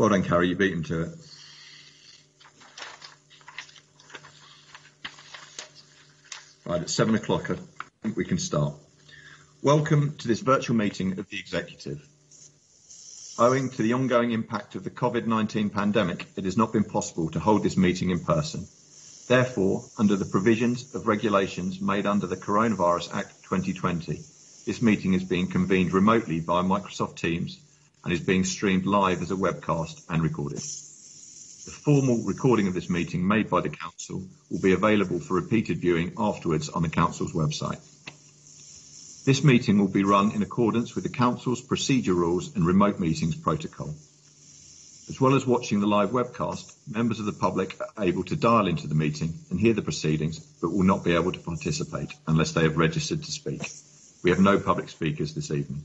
Well done, Carrie, you beat him to it. Right, at 7 o'clock, I think we can start. Welcome to this virtual meeting of the Executive. Owing to the ongoing impact of the COVID-19 pandemic, it has not been possible to hold this meeting in person. Therefore, under the provisions of regulations made under the Coronavirus Act 2020, this meeting is being convened remotely via Microsoft Teams and is being streamed live as a webcast and recorded. The formal recording of this meeting made by the Council will be available for repeated viewing afterwards on the Council's website. This meeting will be run in accordance with the Council's procedure rules and remote meetings protocol. As well as watching the live webcast, members of the public are able to dial into the meeting and hear the proceedings, but will not be able to participate unless they have registered to speak. We have no public speakers this evening.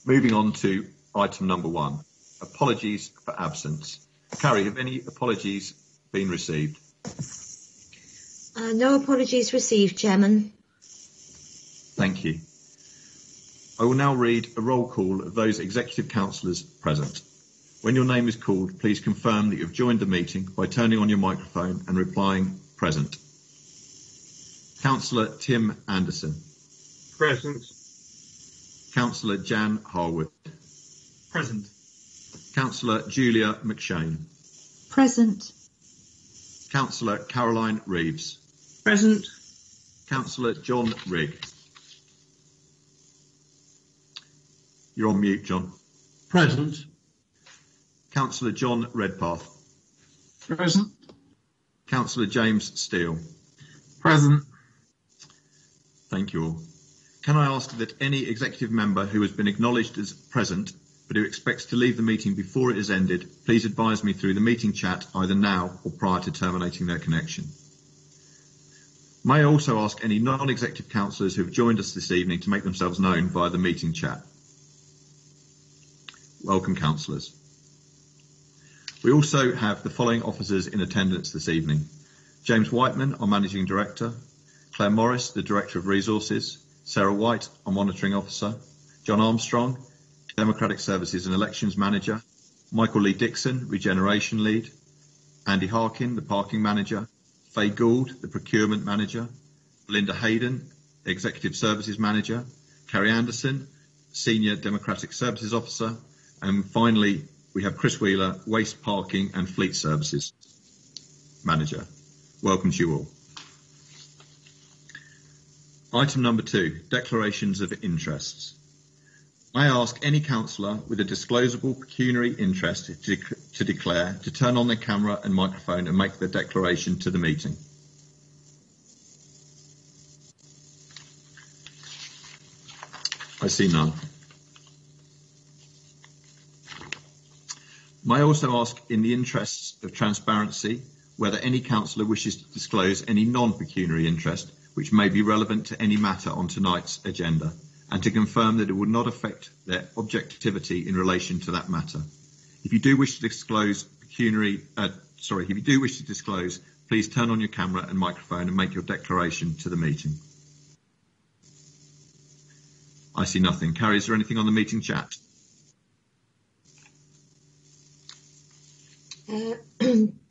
Moving on to item number 1, apologies for absence. Carrie, have any apologies been received? No apologies received, Chairman. Thank you. I will now read a roll call of those executive councillors present. When your name is called, please confirm that you have joined the meeting by turning on your microphone and replying present. Councillor Tim Anderson. Present. Councillor Jan Harwood. Present. Councillor Julia McShane. Present. Councillor Caroline Reeves. Present. Councillor John Rigg. You're on mute, John. Present. Councillor John Redpath. Present. Councillor James Steele. Present. Thank you all. Can I ask that any executive member who has been acknowledged as present but who expects to leave the meeting before it has ended, please advise me through the meeting chat either now or prior to terminating their connection. May I also ask any non-executive councillors who have joined us this evening to make themselves known via the meeting chat. Welcome, councillors. We also have the following officers in attendance this evening. James Whiteman, our Managing Director. Claire Morris, the Director of Resources. Sarah White, our Monitoring Officer. John Armstrong, Democratic Services and Elections Manager. Michael Lee Dixon, Regeneration Lead. Andy Harkin, the Parking Manager. Faye Gould, the Procurement Manager. Belinda Hayden, Executive Services Manager. Carrie Anderson, Senior Democratic Services Officer. And finally, we have Chris Wheeler, Waste Parking and Fleet Services Manager. Welcome to you all. Item number 2, declarations of interests. I ask any councillor with a disclosable pecuniary interest to declare, to turn on their camera and microphone and make their declaration to the meeting. I see none. May I also ask, in the interests of transparency, whether any councillor wishes to disclose any non-pecuniary interest which may be relevant to any matter on tonight's agenda, and to confirm that it would not affect their objectivity in relation to that matter. If you do wish to disclose please turn on your camera and microphone and make your declaration to the meeting. I see nothing. Carrie, is there anything on the meeting chat?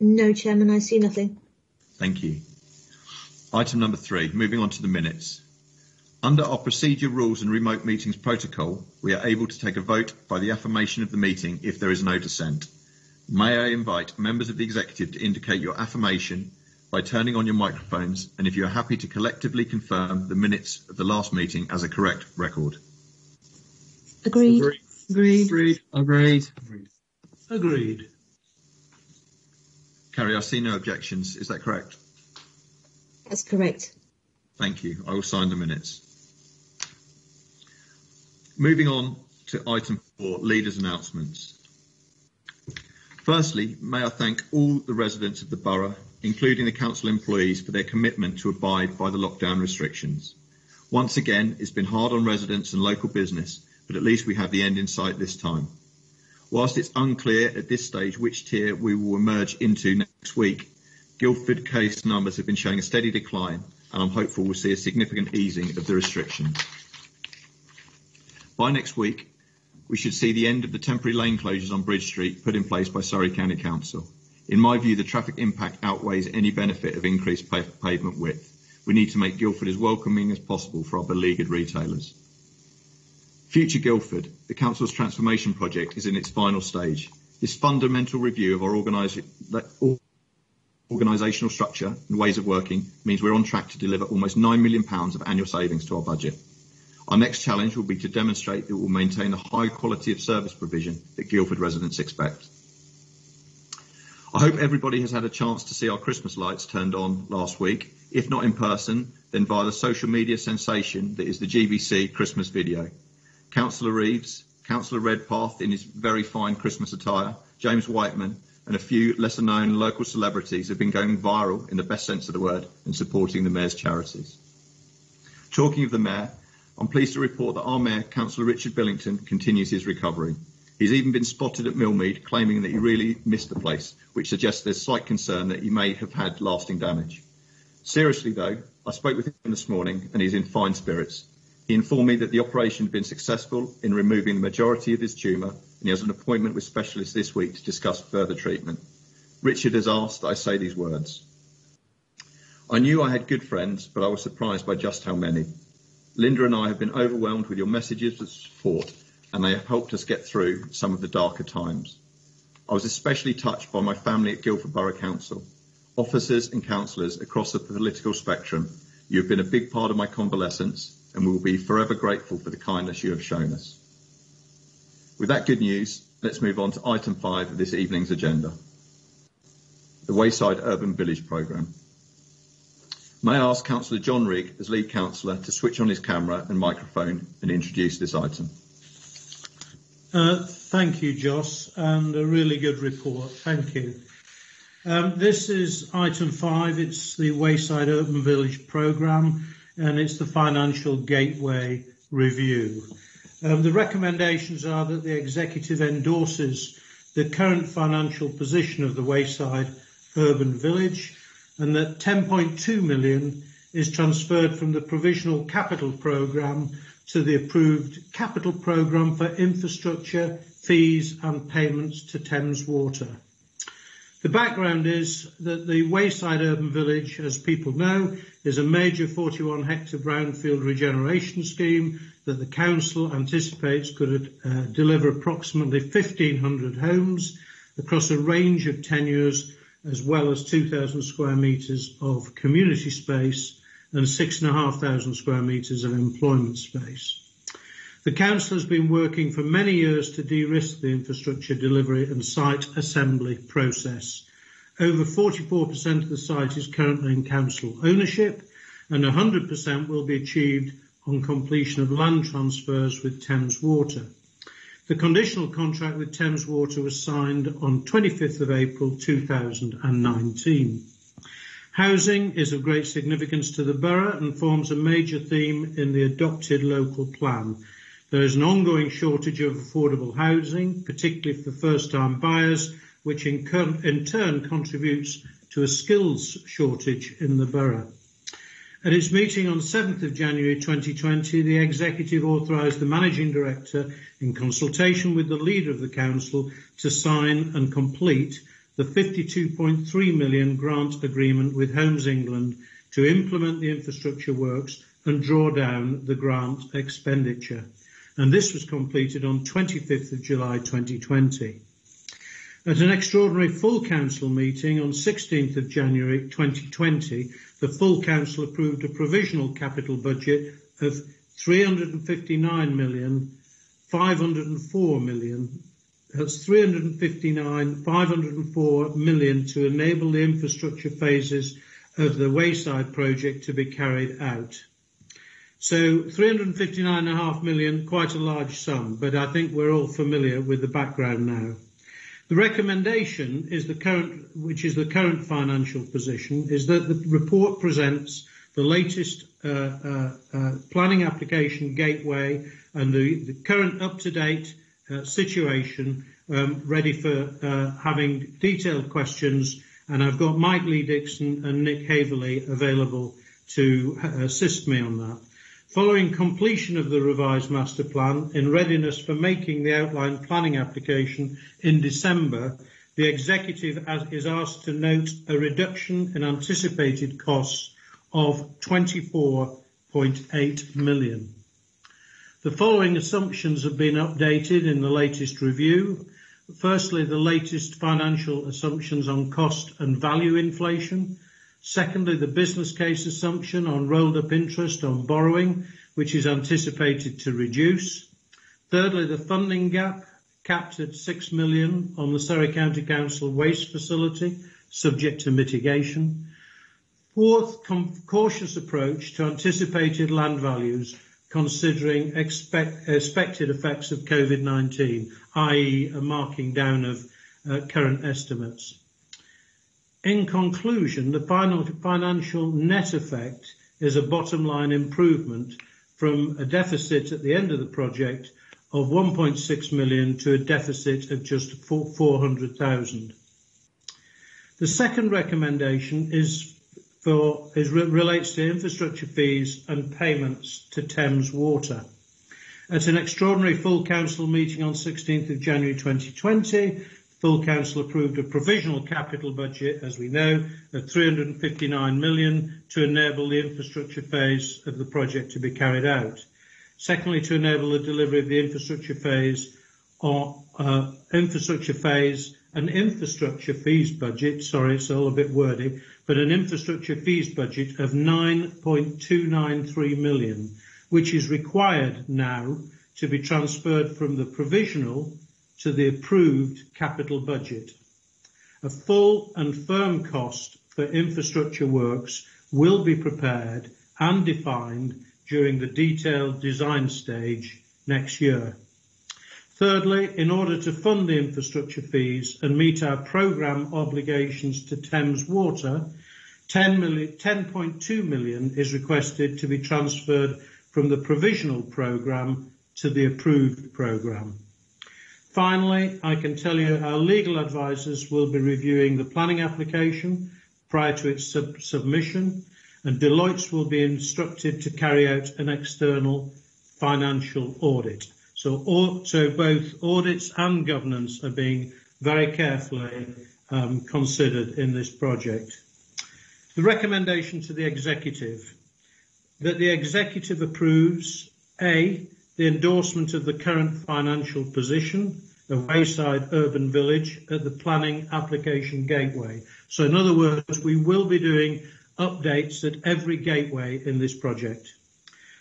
No, Chairman, I see nothing. Thank you. Item number 3, moving on to the minutes. Under our procedure rules and remote meetings protocol, we are able to take a vote by the affirmation of the meeting if there is no dissent. May I invite members of the executive to indicate your affirmation by turning on your microphones, and if you are happy to collectively confirm the minutes of the last meeting as a correct record. Agreed. Agreed. Agreed. Agreed. Agreed. Agreed. Carrie, I see no objections. Is that correct? That's correct. Thank you. I will sign the minutes. Moving on to item 4, leaders' announcements. Firstly, may I thank all the residents of the borough, including the council employees, for their commitment to abide by the lockdown restrictions. Once again, it's been hard on residents and local business, but at least we have the end in sight this time. Whilst it's unclear at this stage which tier we will emerge into next week, Guildford case numbers have been showing a steady decline, and I'm hopeful we'll see a significant easing of the restrictions. By next week, we should see the end of the temporary lane closures on Bridge Street put in place by Surrey County Council. In my view, the traffic impact outweighs any benefit of increased pavement width. We need to make Guildford as welcoming as possible for our beleaguered retailers. Future Guildford, the Council's transformation project, is in its final stage. This fundamental review of our organisational structure and ways of working means we're on track to deliver almost £9 million of annual savings to our budget. Our next challenge will be to demonstrate that we will maintain the high quality of service provision that Guildford residents expect. I hope everybody has had a chance to see our Christmas lights turned on last week. If not in person, then via the social media sensation that is the GBC Christmas video. Councillor Reeves, Councillor Redpath in his very fine Christmas attire, James Whiteman, and a few lesser known local celebrities have been going viral in the best sense of the word and supporting the Mayor's charities. Talking of the Mayor, I'm pleased to report that our Mayor, Councillor Richard Billington, continues his recovery. He's even been spotted at Millmead claiming that he really missed the place, which suggests there's slight concern that he may have had lasting damage. Seriously though, I spoke with him this morning and he's in fine spirits. He informed me that the operation had been successful in removing the majority of his tumour and he has an appointment with specialists this week to discuss further treatment. Richard has asked that I say these words. I knew I had good friends, but I was surprised by just how many. Linda and I have been overwhelmed with your messages of support and they have helped us get through some of the darker times. I was especially touched by my family at Guildford Borough Council. Officers and councillors across the political spectrum, you have been a big part of my convalescence and we will be forever grateful for the kindness you have shown us. With that good news, let's move on to item 5 of this evening's agenda, the Wayside Urban Village Programme. May I ask Councillor John Rigg, as lead councillor, to switch on his camera and microphone and introduce this item. Thank you, Joss, and a really good report. Thank you. This is item 5. It's the Wayside Urban Village Programme, and it's the Financial Gateway Review. The recommendations are that the Executive endorses the current financial position of the Wayside Urban Village and that 10.2 million is transferred from the Provisional Capital Programme to the approved Capital Programme for Infrastructure, Fees and Payments to Thames Water. The background is that the Wayside Urban Village, as people know, is a major 41-hectare brownfield regeneration scheme that the Council anticipates could deliver approximately 1,500 homes across a range of tenures, as well as 2,000 square metres of community space and 6,500 square metres of employment space. The Council has been working for many years to de-risk the infrastructure delivery and site assembly process. Over 44% of the site is currently in Council ownership and 100% will be achieved on completion of land transfers with Thames Water. The conditional contract with Thames Water was signed on 25th of April 2019. Housing is of great significance to the borough and forms a major theme in the adopted local plan. There is an ongoing shortage of affordable housing, particularly for first-time buyers, which in turn contributes to a skills shortage in the borough. At its meeting on 7th of January 2020, the Executive authorised the Managing Director, in consultation with the Leader of the Council, to sign and complete the £52.3 million grant agreement with Homes England to implement the infrastructure works and draw down the grant expenditure. And this was completed on 25th of July 2020. At an extraordinary full council meeting on 16th of January 2020, the full council approved a provisional capital budget of £359,504 million. That's £359,504 million to enable the infrastructure phases of the Wayside project to be carried out. So £359.5 million, quite a large sum, but I think we're all familiar with the background now. The recommendation is the current financial position, is that the report presents the latest planning application gateway and the current up-to-date situation ready for having detailed questions. And I've got Mike Lee Dixon and Nick Haverley available to assist me on that. Following completion of the revised master plan, in readiness for making the outline planning application in December, the Executive is asked to note a reduction in anticipated costs of 24.8 million. The following assumptions have been updated in the latest review. Firstly, the latest financial assumptions on cost and value inflation. Secondly, the business case assumption on rolled up interest on borrowing, which is anticipated to reduce. Thirdly, the funding gap capped at 6 million on the Surrey County Council waste facility, subject to mitigation. Fourth, cautious approach to anticipated land values, considering expected effects of COVID-19, i.e. a marking down of current estimates. In conclusion, the final financial net effect is a bottom line improvement from a deficit at the end of the project of 1.6 million to a deficit of just 400,000. The second recommendation relates to infrastructure fees and payments to Thames Water. At an extraordinary full council meeting on 16th of January 2020, full council approved a provisional capital budget, as we know, of 359 million to enable the infrastructure phase of the project to be carried out. Secondly, to enable the delivery of the infrastructure phase an infrastructure fees budget, sorry, it's all a bit wordy, but an infrastructure fees budget of 9.293 million, which is required now to be transferred from the provisional to the approved capital budget. A full and firm cost for infrastructure works will be prepared and defined during the detailed design stage next year. Thirdly, in order to fund the infrastructure fees and meet our programme obligations to Thames Water, 10.2 million is requested to be transferred from the provisional programme to the approved programme. Finally, I can tell you our legal advisors will be reviewing the planning application prior to its submission, and Deloitte will be instructed to carry out an external financial audit. So both audits and governance are being very carefully considered in this project. The recommendation to the Executive, that the Executive approves A, the endorsement of the current financial position of Wayside Urban Village at the planning application gateway. So in other words, we will be doing updates at every gateway in this project.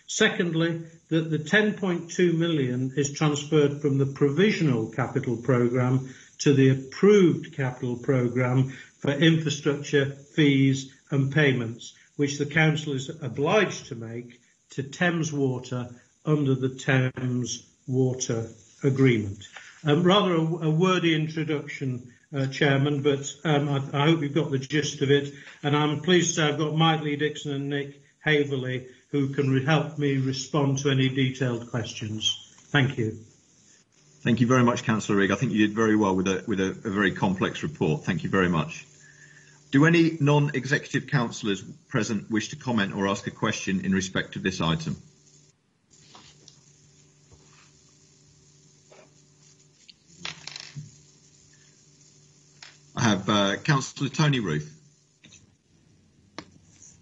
Secondly, that the 10.2 million is transferred from the provisional capital programme to the approved capital programme for infrastructure fees and payments, which the Council is obliged to make to Thames Water under the Thames Water Agreement. Rather a wordy introduction, Chairman, but I hope you've got the gist of it. And I'm pleased to say I've got Mike Lee Dixon and Nick Haverley who can help me respond to any detailed questions. Thank you. Thank you very much, Councillor Rigg. I think you did very well with a very complex report. Thank you very much. Do any non-executive councillors present wish to comment or ask a question in respect of this item? I have Councillor Tony Ruth.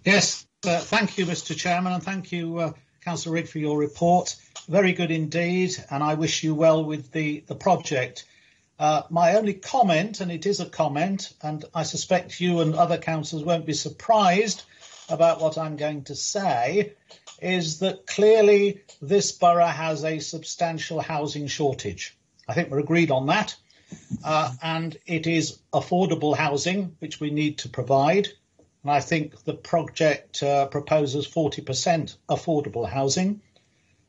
Yes, thank you, Mr. Chairman, and thank you, Councillor Rigg, for your report. Very good indeed, and I wish you well with the project. My only comment, and it is a comment, and I suspect you and other councillors won't be surprised about what I'm going to say, is that clearly this borough has a substantial housing shortage. I think we're agreed on that. And it is affordable housing, which we need to provide. And I think the project proposes 40% affordable housing.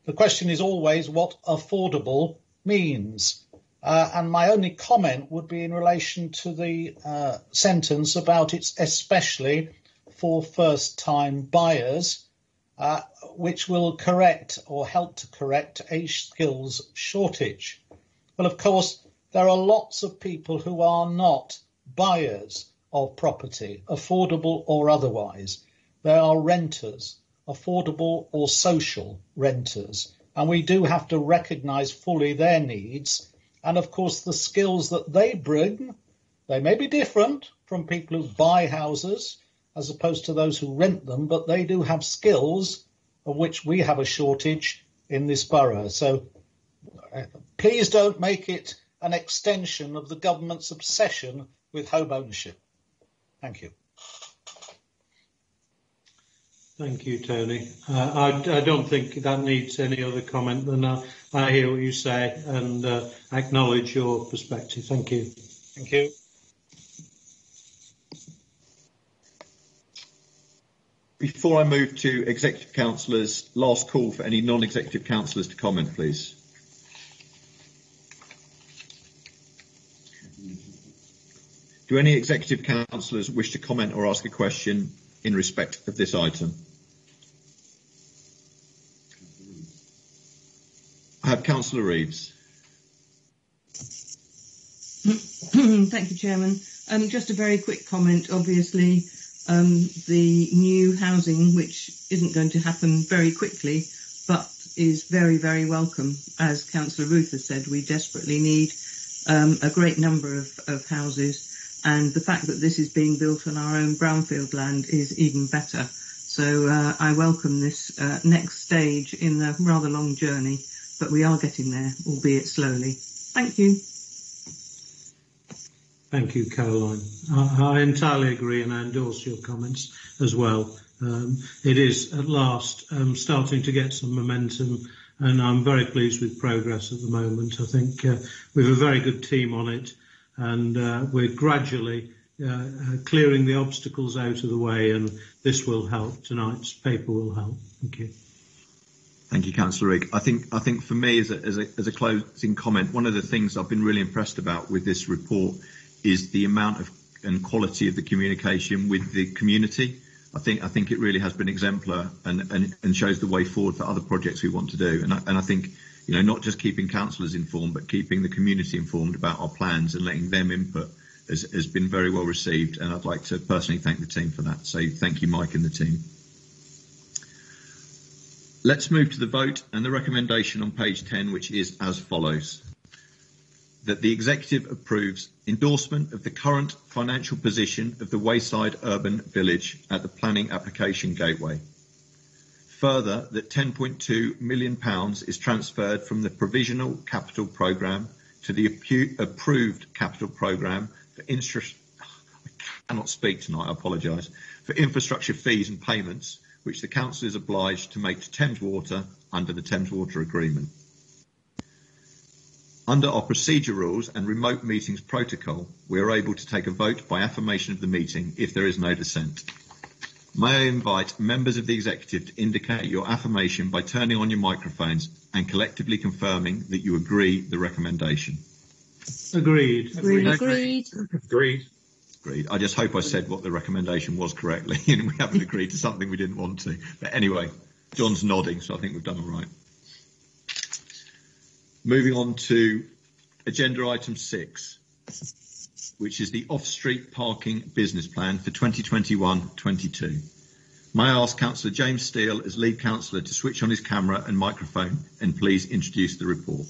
The question is always what affordable means. And my only comment would be in relation to the sentence about it's especially for first-time buyers, which will correct or help to correct a skills shortage. Well, of course, there are lots of people who are not buyers of property, affordable or otherwise. They are renters affordable or social renters. And we do have to recognise fully their needs. And of course, the skills that they bring, they may be different from people who buy houses as opposed to those who rent them, but they do have skills of which we have a shortage in this borough. So please don't make it an extension of the government's obsession with home ownership. Thank you. Thank you, Tony. I don't think that needs any other comment than I hear what you say and acknowledge your perspective. Thank you. Thank you. Before I move to executive councillors, last call for any non-executive councillors to comment, please. Do any executive councillors wish to comment or ask a question in respect of this item? I have Councillor Reeves. Thank you, Chairman. Just a very quick comment. Obviously, the new housing, which isn't going to happen very quickly, but is very, very welcome. As Councillor Ruth has said, we desperately need a great number of houses. And the fact that this is being built on our own brownfield land is even better. So I welcome this next stage in the rather long journey, but we are getting there, albeit slowly. Thank you. Thank you, Caroline. I entirely agree and I endorse your comments as well. It is at last starting to get some momentum, and I'm very pleased with progress at the moment. I think we have a very good team on it, and we're gradually clearing the obstacles out of the way, and this will help. Tonight's paper will help. Thank you. Thank you, Councillor Rigg. I think for me, as a closing comment, one of the things I've been really impressed about with this report is the amount of and quality of the communication with the community. I think it really has been exemplar and shows the way forward for other projects we want to do. And I think, you know, not just keeping councillors informed, but keeping the community informed about our plans and letting them input has been very well received. And I'd like to personally thank the team for that. So thank you, Mike and the team. Let's move to the vote and the recommendation on page 10, which is as follows. That the Executive approves endorsement of the current financial position of the Wayside Urban Village at the planning application gateway. Further, that £10.2 million is transferred from the provisional capital programme to the approved capital programme for infrastructure fees and payments, which the Council is obliged to make to Thames Water under the Thames Water Agreement. Under our procedure rules and remote meetings protocol, we are able to take a vote by affirmation of the meeting if there is no dissent. May I invite members of the Executive to indicate your affirmation by turning on your microphones and collectively confirming that you agree the recommendation. Agreed. Agreed. Agreed. I just hope I said what the recommendation was correctly and we haven't agreed to something we didn't want to. But anyway, John's nodding, so I think we've done all right. Moving on to agenda item 6, which is the off-street parking business plan for 2021-22. May I ask Councillor James Steele as lead councillor to switch on his camera and microphone and please introduce the report.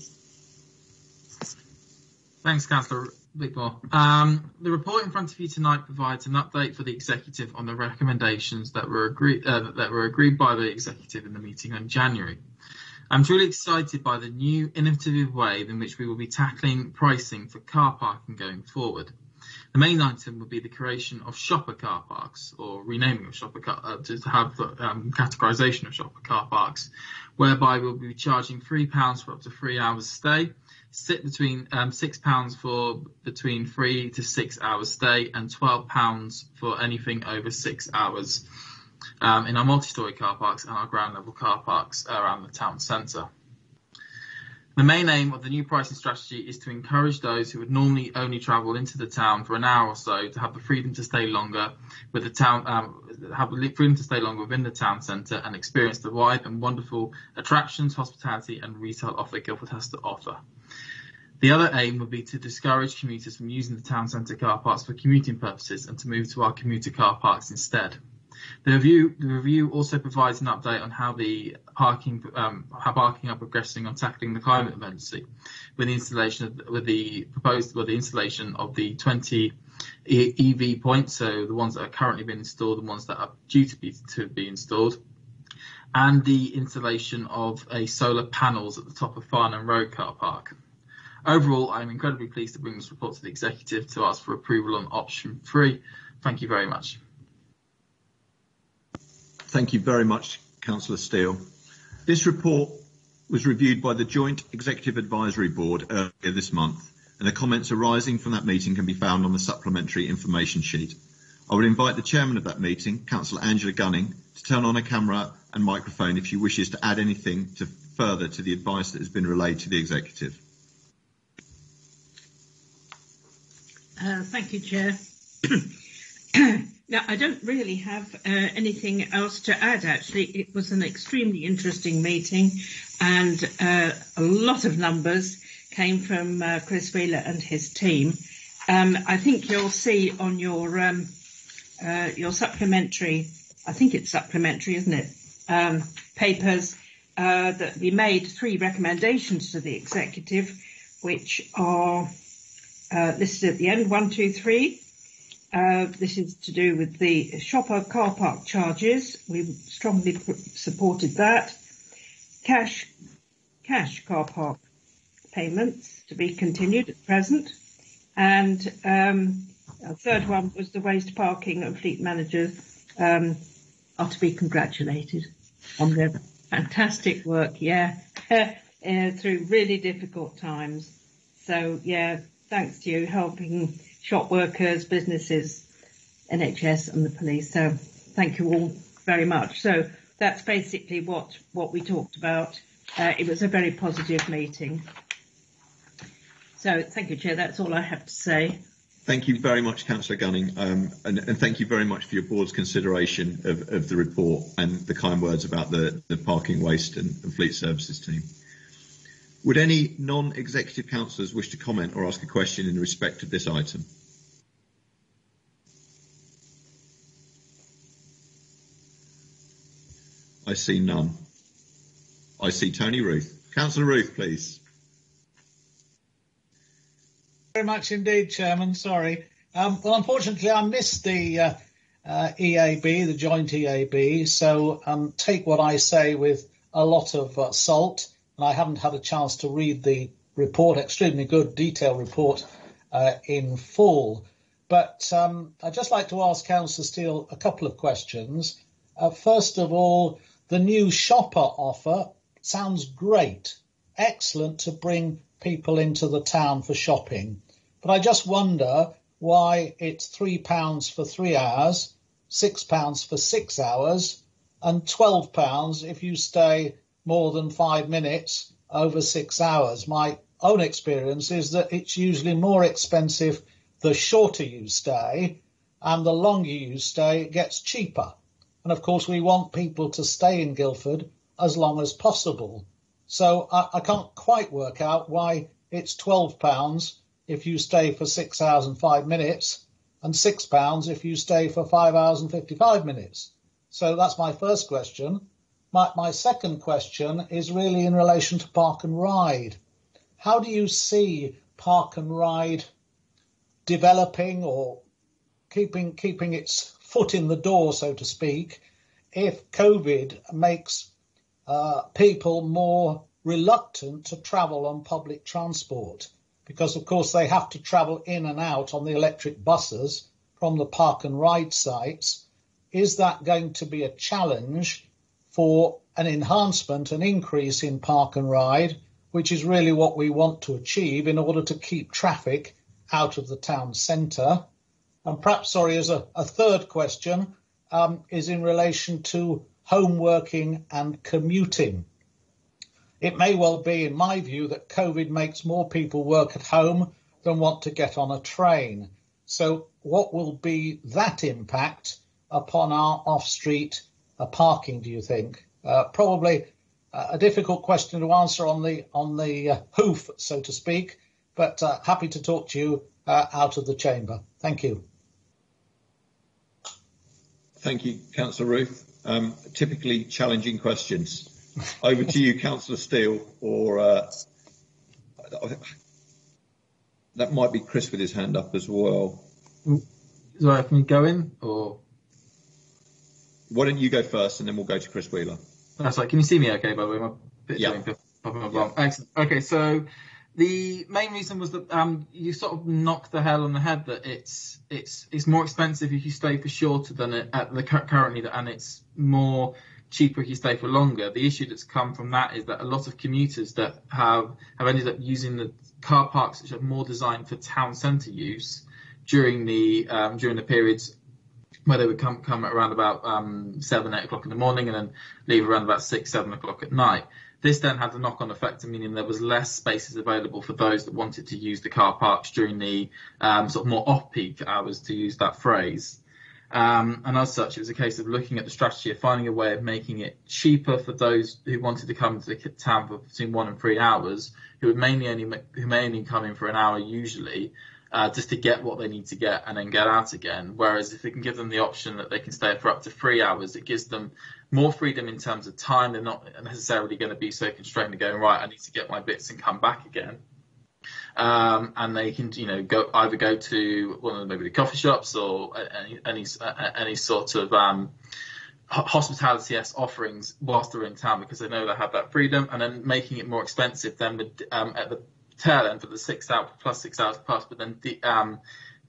Thanks, Councillor Whitmore. The report in front of you tonight provides an update for the Executive on the recommendations that were agreed by the Executive in the meeting in January. I'm truly excited by the new innovative way in which we will be tackling pricing for car parking going forward. The main item will be the creation of shopper car parks, or renaming of shopper to have categorisation of shopper car parks, whereby we'll be charging £3 for up to 3 hours stay, sit between £6 for between 3 to 6 hours stay, and £12 for anything over 6 hours. In our multi-storey car parks and our ground level car parks around the town centre. The main aim of the new pricing strategy is to encourage those who would normally only travel into the town for an hour or so to have the freedom to stay longer with the town, within the town centre and experience the wide and wonderful attractions, hospitality and retail offer Guildford has to offer. The other aim would be to discourage commuters from using the town centre car parks for commuting purposes and to move to our commuter car parks instead. The review also provides an update on how the parking are progressing on tackling the climate emergency, with the installation of the 20 EV points, so the ones that are currently being installed, the ones that are due to be installed, and the installation of solar panels at the top of Farnham Road car park. Overall, I'm incredibly pleased to bring this report to the Executive to ask for approval on option 3. Thank you very much. Thank you very much, Councillor Steele. This report was reviewed by the Joint Executive Advisory Board earlier this month, and the comments arising from that meeting can be found on the supplementary information sheet. I would invite the chairman of that meeting, Councillor Angela Gunning, to turn on a camera and microphone if she wishes to add anything further to the advice that has been relayed to the Executive. Thank you, Chair. Now, I don't really have anything else to add, actually. It was an extremely interesting meeting, and a lot of numbers came from Chris Wheeler and his team. I think you'll see on your supplementary, I think it's supplementary, isn't it, papers, that we made 3 recommendations to the Executive, which are listed at the end, 1, 2, 3. This is to do with the shopper car park charges. We strongly supported that. Cash car park payments to be continued at present. And a third one was the waste parking and fleet managers are to be congratulated on their fantastic work, through really difficult times. So, thanks to you helping shop workers, businesses, NHS and the police. So thank you all very much. So that's basically what we talked about. It was a very positive meeting. So thank you, Chair. That's all I have to say. Thank you very much, Councillor Gunning, and thank you very much for your board's consideration of the report and the kind words about the parking, waste and fleet services team. Would any non-executive councillors wish to comment or ask a question in respect of this item? I see none. I see Tony Ruth. Councillor Ruth, please. Very much indeed, Chairman. Sorry. Well, unfortunately, I missed the EAB, the joint EAB, so take what I say with a lot of salt. And I haven't had a chance to read the report, extremely good detailed report in full. But I'd just like to ask Councillor Steele a couple of questions. First of all, the new shopper offer sounds great, excellent to bring people into the town for shopping. But I just wonder why it's £3 for 3 hours, £6 for 6 hours, and £12 if you stay more than 5 minutes over 6 hours. My own experience is that it's usually more expensive the shorter you stay, and the longer you stay, it gets cheaper. And of course, we want people to stay in Guildford as long as possible. So I can't quite work out why it's £12 if you stay for 6 hours and 5 minutes, and £6 if you stay for 5 hours and 55 minutes. So that's my first question. My second question is really in relation to Park and Ride. How do you see Park and Ride developing or keeping its foot in the door, so to speak, if COVID makes people more reluctant to travel on public transport? Because, of course, they have to travel in and out on the electric buses from the Park and Ride sites. Is that going to be a challenge for an enhancement, an increase in Park and Ride, which is really what we want to achieve in order to keep traffic out of the town centre? And perhaps, as a third question, is in relation to home working and commuting. It may well be, in my view, that COVID makes more people work at home than want to get on a train. So what will be that impact upon our off-street parking, do you think? Probably a difficult question to answer on the hoof, so to speak, but happy to talk to you out of the chamber. Thank you. Thank you, Councillor Ruth. Typically challenging questions. Over to you, Councillor Steele, or that might be Chris with his hand up as well. Sorry, can you go in, or why don't you go first, and then we'll go to Chris Wheeler. That's right. Can you see me? Okay, by the way, my picture. Yeah. Excellent. Okay, so the main reason was that you sort of knocked the hell on the head that it's more expensive if you stay for shorter than currently, and it's more cheaper if you stay for longer. The issue that's come from that is that a lot of commuters that have ended up using the car parks which are more designed for town centre use during the periods where they would come at around about 7, 8 o'clock in the morning and then leave around about 6, 7 o'clock at night. This then had a knock-on effect, meaning there was less spaces available for those that wanted to use the car parks during the sort of more off-peak hours, to use that phrase. And as such, it was a case of looking at the strategy of finding a way of making it cheaper for those who wanted to come to the town for between 1 and 3 hours, who may only come in for an hour usually, just to get what they need to get and then get out again. Whereas if we can give them the option that they can stay for up to 3 hours, it gives them more freedom in terms of time. They're not necessarily going to be so constrained to going, right, I need to get my bits and come back again. And they can, go to one of maybe the coffee shops or any sort of hospitality offerings whilst they're in town, because they know they have that freedom. And then making it more expensive then at the tail end for the 6 hours plus, but then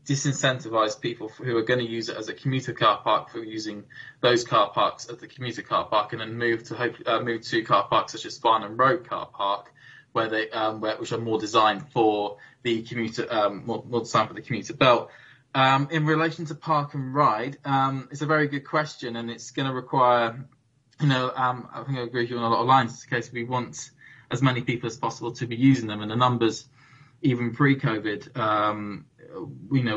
disincentivize people who are going to use it as a commuter car park for using those car parks as the commuter car park, and then move to car parks such as Farnham Road car park, where which are more designed for the commuter, more designed for the commuter belt. In relation to park and ride, it's a very good question, and it's going to require, I think I agree with you on a lot of lines. It's a case we want as many people as possible to be using them, and the numbers, even pre-COVID,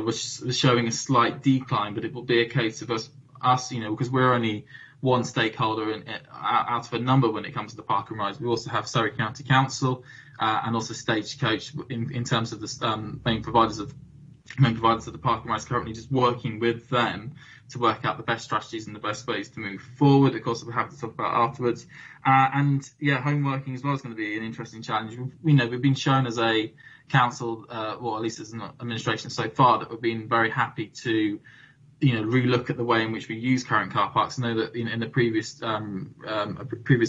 was showing a slight decline, but it will be a case of us, because we're only one stakeholder out of a number when it comes to the park and rides. We also have Surrey County Council and also Stagecoach in terms of the main providers of the park and rides, currently just working with them to work out the best strategies and the best ways to move forward. Of course, we'll have to talk about afterwards. Home working as well is going to be an interesting challenge. We've been shown as a council, or at least as an administration so far, that we've been very happy to relook at the way in which we use current car parks. I know that in the previous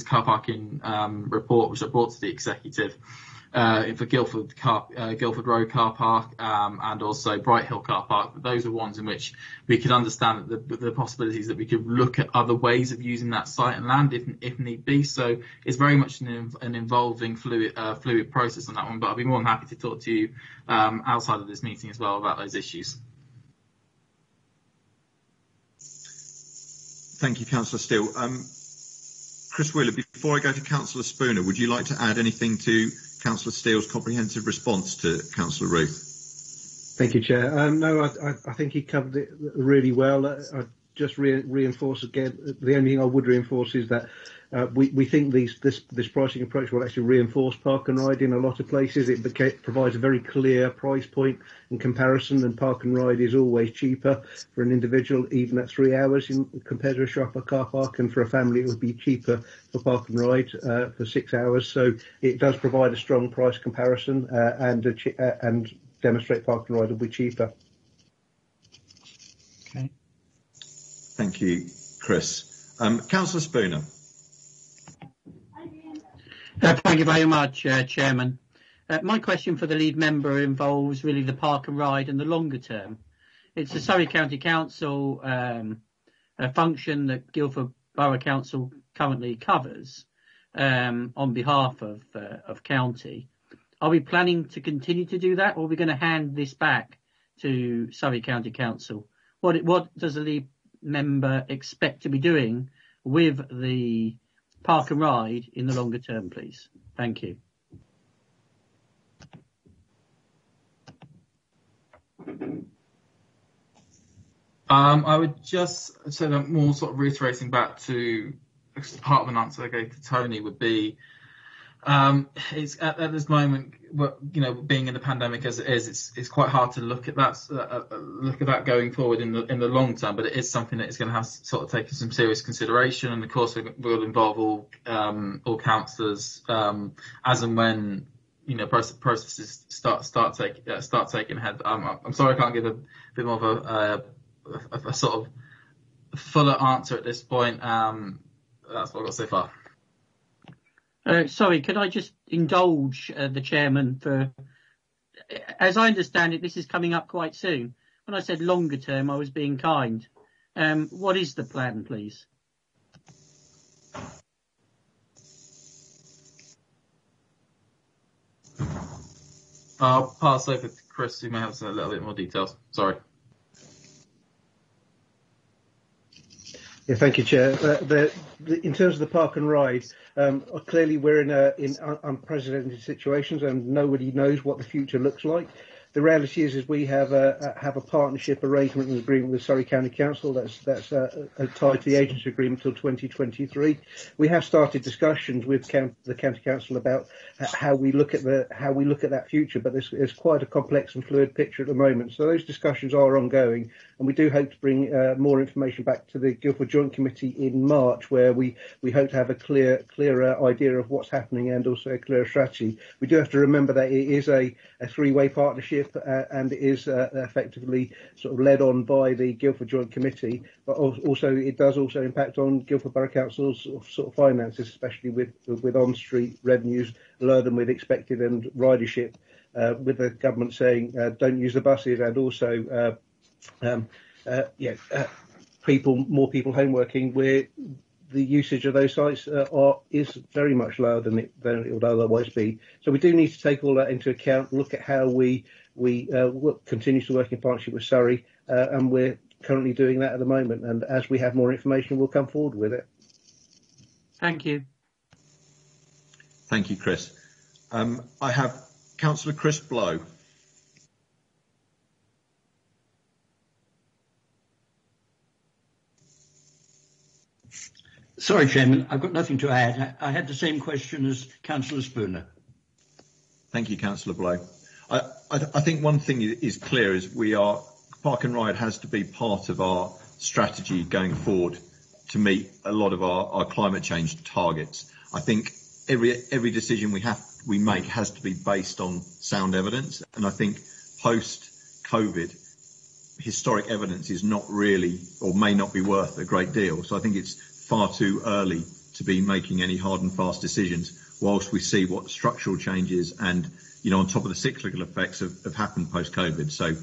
car parking report, which I brought to the executive, for Guildford Road car park and also Bright Hill car park, those are ones in which we could understand the possibilities that we could look at other ways of using that site and land if need be. So it's very much an involving fluid process on that one, but I'll be more than happy to talk to you outside of this meeting as well about those issues. Thank you, Councillor Steele. Chris Wheeler, before I go to Councillor Spooner, would you like to add anything to Councillor Steele's comprehensive response to Councillor Ruth? Thank you, Chair. No, I think he covered it really well. I just reinforce again, the only thing I would reinforce is that we think this pricing approach will actually reinforce park and ride in a lot of places. It provides a very clear price point in comparison, and park and ride is always cheaper for an individual, even at 3 hours compared to a shopper car park, and for a family it would be cheaper for park and ride for 6 hours. So it does provide a strong price comparison and demonstrate park and ride will be cheaper. Okay. Thank you, Chris. Councillor Spooner. Thank you very much, Chairman. My question for the lead member involves really the park and ride and the longer term. It's the Surrey County Council a function that Guildford Borough Council currently covers on behalf of County. Are we planning to continue to do that, or are we going to hand this back to Surrey County Council? What does the lead member expect to be doing with the park and ride in the longer term, please? Thank you. I would just say that more sort of reiterating back to part of an answer I gave to Tony would be It's at this moment, being in the pandemic as it is, it's quite hard to look at that going forward in the long term. But it is something that is going to have sort of taken some serious consideration, and of course we'll involve all councillors as and when processes start taking ahead. I'm sorry I can't give a bit more of a sort of fuller answer at this point. That's what I've got so far. Sorry, could I just indulge the chairman for, as I understand it, this is coming up quite soon. When I said longer term, I was being kind. What is the plan, please? I'll pass over to Chris, who may have a little bit more details. Sorry. Yeah, thank you, Chair. In terms of the park and ride, clearly we're in unprecedented situations, and nobody knows what the future looks like. The reality is we have a partnership arrangement and agreement with Surrey County Council that's tied to the agency agreement till 2023. We have started discussions with the County Council about how we look at that future, but there's quite a complex and fluid picture at the moment. So those discussions are ongoing, and we do hope to bring more information back to the Guildford Joint Committee in March, where we hope to have a clearer idea of what's happening and also a clearer strategy. We do have to remember that it is a three-way partnership, and it is effectively sort of led on by the Guildford Joint Committee, but also it does also impact on Guildford Borough Council's sort of finances, especially with on-street revenues lower than we'd expected, and ridership, with the government saying don't use the buses, and also more people home working, where the usage of those sites is very much lower than it would otherwise be. So we do need to take all that into account, look at how we continue to work in partnership with Surrey, and we're currently doing that at the moment. And as we have more information, we'll come forward with it. Thank you. Thank you, Chris. I have Councillor Chris Blow. Sorry, Chairman, I've got nothing to add. I had the same question as Councillor Spooner. Thank you, Councillor Blow. I think one thing is clear is Park and Ride has to be part of our strategy going forward to meet a lot of our climate change targets. I think every decision we make has to be based on sound evidence, and I think post-COVID, historic evidence is not really, or may not be worth a great deal. So I think it's far too early to be making any hard and fast decisions whilst we see what structural changes and, on top of the cyclical effects have happened post-COVID. So,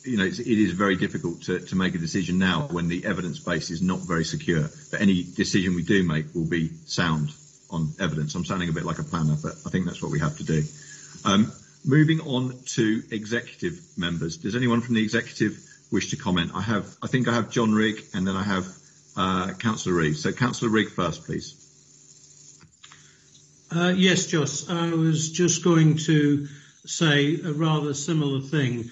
it is very difficult to make a decision now when the evidence base is not very secure. But any decision we do make will be sound on evidence. I'm sounding a bit like a planner, but I think that's what we have to do. Moving on to executive members. Does anyone from the executive wish to comment? I think I have John Rigg, and then I have Councillor Reeves. So Councillor Rigg first, please. Yes, Joss, I was just going to say a rather similar thing.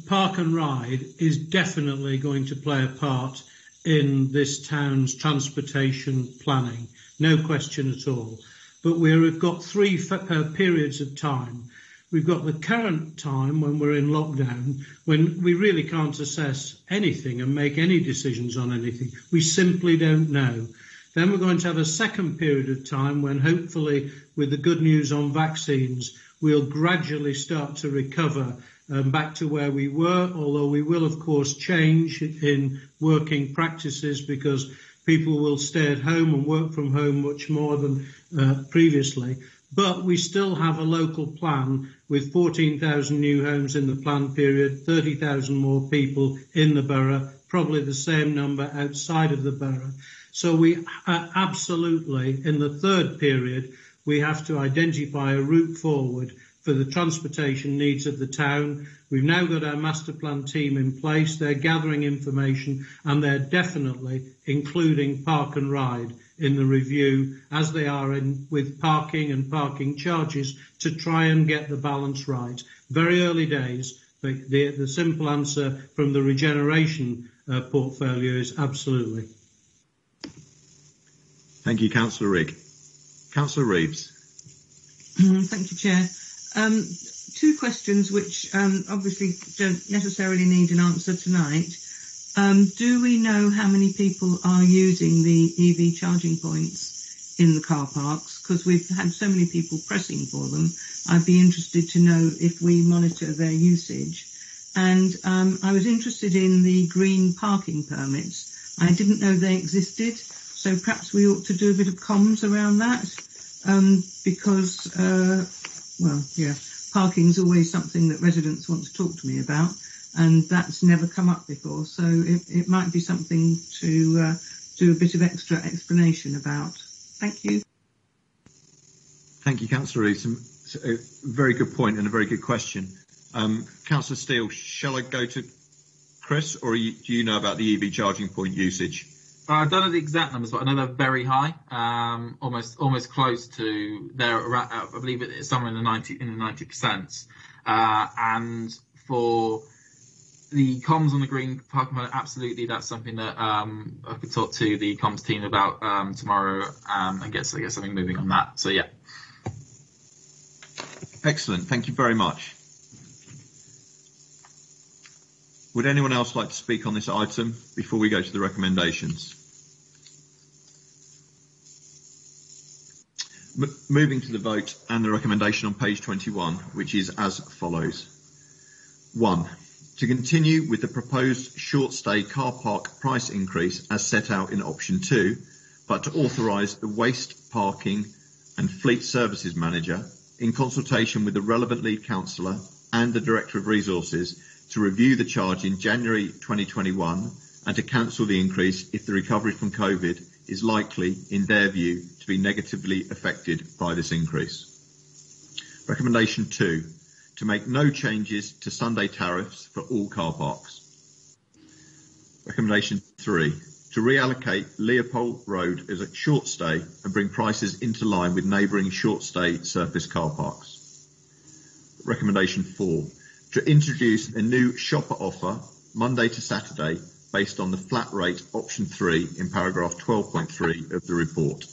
Park and Ride is definitely going to play a part in this town's transportation planning, no question at all. But we've got three periods of time. We've got the current time when we're in lockdown, when we really can't assess anything and make any decisions on anything. We simply don't know. Then we're going to have a second period of time when hopefully with the good news on vaccines, we'll gradually start to recover back to where we were, although we will of course change in working practices because people will stay at home and work from home much more than previously. But we still have a local plan with 14,000 new homes in the plan period, 30,000 more people in the borough, probably the same number outside of the borough. So we absolutely, in the third period, we have to identify a route forward for the transportation needs of the town. We've now got our master plan team in place. They're gathering information, and they're definitely including Park and Ride in the review, as they are with parking and parking charges, to try and get the balance right. Very early days, but the simple answer from the regeneration portfolio is absolutely. Thank you, Councillor Rigg. Councillor Reeves. Thank you, Chair. Two questions which obviously don't necessarily need an answer tonight. Do we know how many people are using the EV charging points in the car parks? Because we've had so many people pressing for them. I'd be interested to know if we monitor their usage. And I was interested in the green parking permits. I didn't know they existed, so perhaps we ought to do a bit of comms around that, because, parking's always something that residents want to talk to me about, and that's never come up before, so it might be something to do a bit of extra explanation about. Thank you. Thank you, Councillor Reeves. A very good point and a very good question. Councillor Steele, shall I go to Chris, or do you know about the EV charging point usage? I don't know the exact numbers, but I know they're very high, almost close to there. I believe it's somewhere in the 90%. And for the comms on the green parking permit, absolutely, that's something that I could talk to the comms team about tomorrow and get something moving on that. So yeah. Excellent. Thank you very much. Would anyone else like to speak on this item before we go to the recommendations? Moving to the vote and the recommendation on page 21, which is as follows. 1. To continue with the proposed short stay car park price increase as set out in option 2, but to authorise the waste parking and fleet services manager in consultation with the relevant lead councillor and the Director of Resources to review the charge in January 2021 and to cancel the increase if the recovery from COVID is likely, in their view, to be negatively affected by this increase. Recommendation 2, to make no changes to Sunday tariffs for all car parks. Recommendation 3, to reallocate Leopold Road as a short stay and bring prices into line with neighbouring short stay surface car parks. Recommendation 4, to introduce a new shopper offer Monday to Saturday based on the flat rate option 3 in paragraph 12.3 of the report.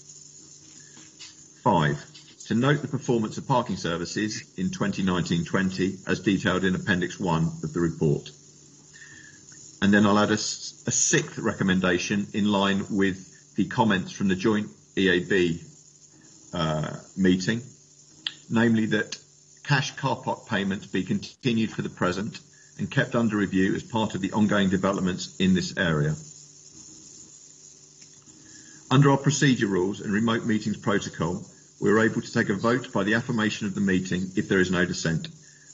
5, to note the performance of parking services in 2019-20 as detailed in appendix 1 of the report. And then I'll add a sixth recommendation in line with the comments from the joint EAB meeting, namely that cash car park payments be continued for the present and kept under review as part of the ongoing developments in this area. Under our procedure rules and remote meetings protocol, we are able to take a vote by the affirmation of the meeting if there is no dissent.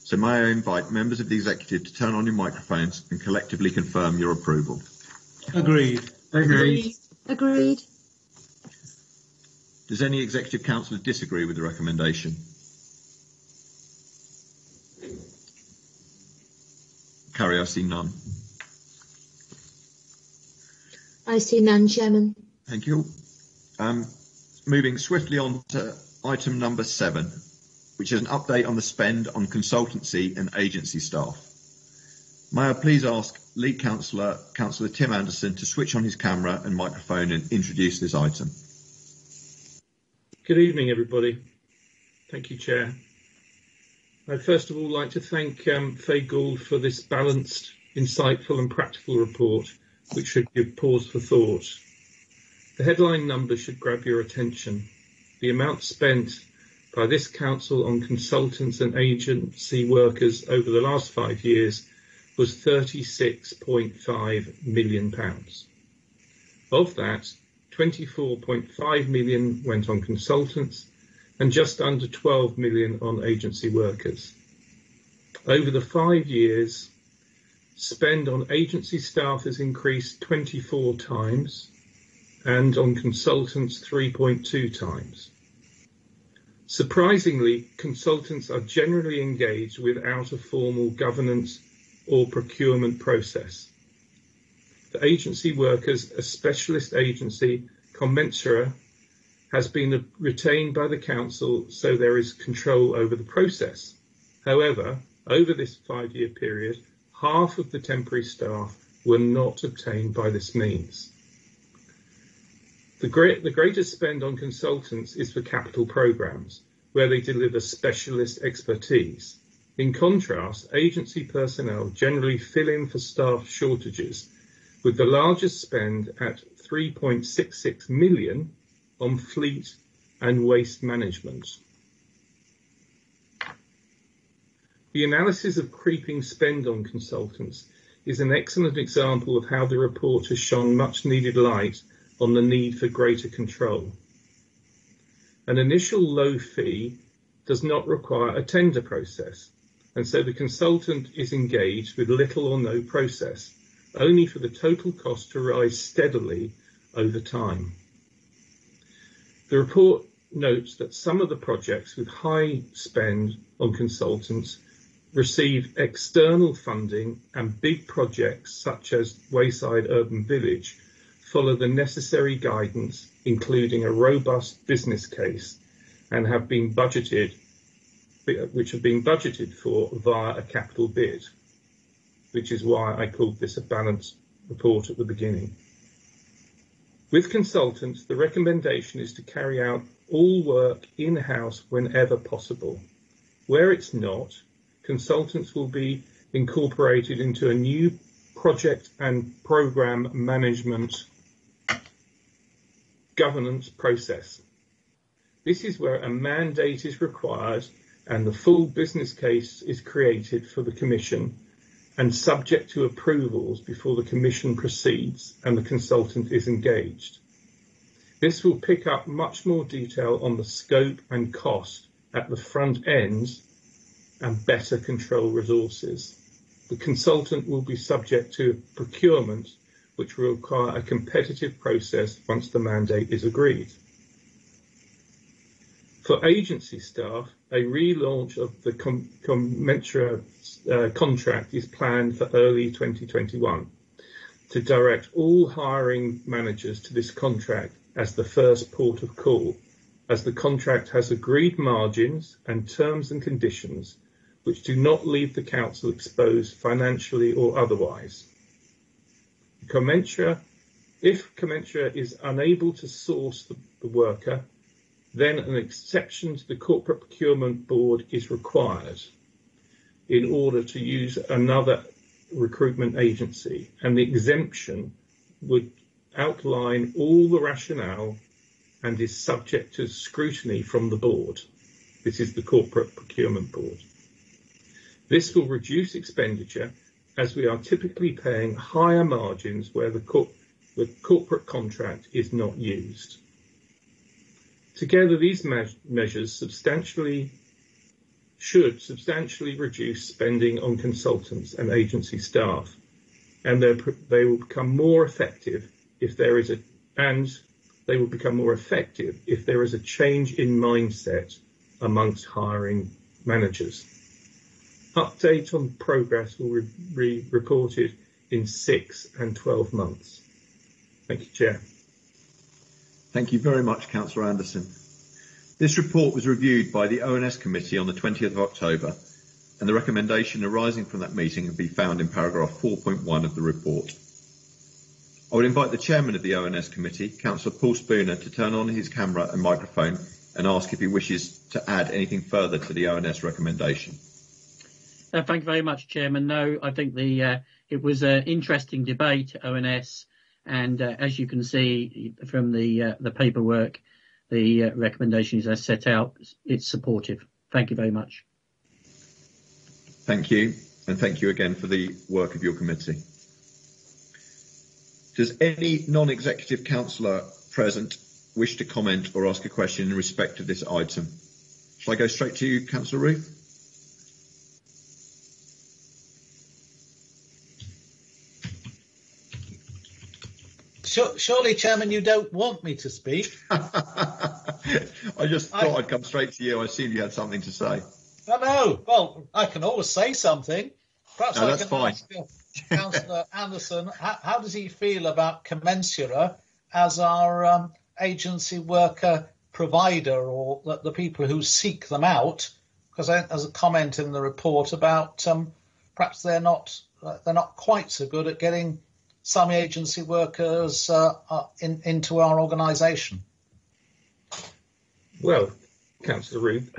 So may I invite members of the executive to turn on your microphones and collectively confirm your approval. Agreed. Agreed. Agreed. Does any executive councillor disagree with the recommendation? Carrie, I see none. I see none, Chairman. Thank you. Moving swiftly on to item number 7, which is an update on the spend on consultancy and agency staff. May I please ask Lead Councillor, Councillor Tim Anderson, to switch on his camera and microphone and introduce this item. Good evening, everybody. Thank you, Chair. I'd first of all like to thank Faye Gould for this balanced, insightful and practical report, which should give pause for thought. The headline numbers should grab your attention. The amount spent by this council on consultants and agency workers over the last 5 years was £36.5 million. Of that, 24.5 million went on consultants and just under 12 million on agency workers. Over the 5 years, spend on agency staff has increased 24 times and on consultants 3.2 times. Surprisingly, consultants are generally engaged without a formal governance or procurement process. For agency workers, a specialist agency, Commensura, has been retained by the council, so there is control over the process. However, over this 5-year period, half of the temporary staff were not obtained by this means. The greatest spend on consultants is for capital programmes, where they deliver specialist expertise. In contrast, agency personnel generally fill in for staff shortages, with the largest spend at 3.66 million on fleet and waste management. The analysis of creeping spend on consultants is an excellent example of how the report has shone much needed light on the need for greater control. An initial low fee does not require a tender process, and so the consultant is engaged with little or no process, only for the total cost to rise steadily over time. The report notes that some of the projects with high spend on consultants receive external funding, and big projects such as Wayside Urban Village follow the necessary guidance, including a robust business case, and have been budgeted, which have been budgeted for via a capital bid, which is why I called this a balanced report at the beginning. With consultants, the recommendation is to carry out all work in-house whenever possible. Where it's not, consultants will be incorporated into a new project and programme management governance process. This is where a mandate is required and the full business case is created for the Commission and subject to approvals before the Commission proceeds and the consultant is engaged. This will pick up much more detail on the scope and cost at the front end and better control resources. The consultant will be subject to procurement, which will require a competitive process once the mandate is agreed. For agency staff, a relaunch of the commensurate contract is planned for early 2021 to direct all hiring managers to this contract as the first port of call, as the contract has agreed margins and terms and conditions which do not leave the council exposed financially or otherwise. If commensurate is unable to source the worker, then an exception to the Corporate Procurement Board is required in order to use another recruitment agency, and the exemption would outline all the rationale and is subject to scrutiny from the board. This is the Corporate Procurement Board. This will reduce expenditure as we are typically paying higher margins where the corporate contract is not used. Together, these measures should substantially reduce spending on consultants and agency staff, and they will become more effective if there is a change in mindset amongst hiring managers. Update on progress will be reported in 6 and 12 months. Thank you, Chair. Thank you very much, Councillor Anderson. This report was reviewed by the ONS Committee on the 20th of October, and the recommendation arising from that meeting can be found in paragraph 4.1 of the report. I would invite the Chairman of the ONS Committee, Councillor Paul Spooner, to turn on his camera and microphone and ask if he wishes to add anything further to the ONS recommendation. Thank you very much, Chairman. No, I think it was an interesting debate at ONS, and as you can see from the paperwork, the recommendations as set out, it's supportive. Thank you very much. Thank you, and thank you again for the work of your committee. Does any non-executive councillor present wish to comment or ask a question in respect of this item? Shall I go straight to you, Councillor Reeves? Surely, Chairman, you don't want me to speak. I just thought I'd come straight to you. I assumed you had something to say. No. Well, I can always say something. Perhaps no, I that's can fine. ask Councillor Anderson, how does he feel about commensurate as our agency worker provider, or the people who seek them out? Because there's a comment in the report about perhaps they're not quite so good at getting some agency workers into our organisation. Well, Councillor Ruth.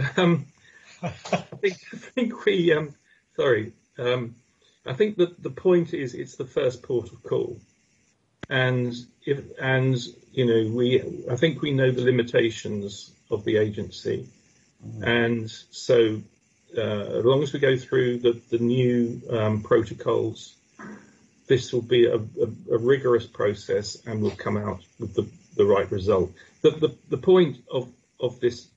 I think that the point is it's the first port of call, and I think we know the limitations of the agency, and so as long as we go through the new protocols, this will be a rigorous process, and we'll come out with the right result. The point of this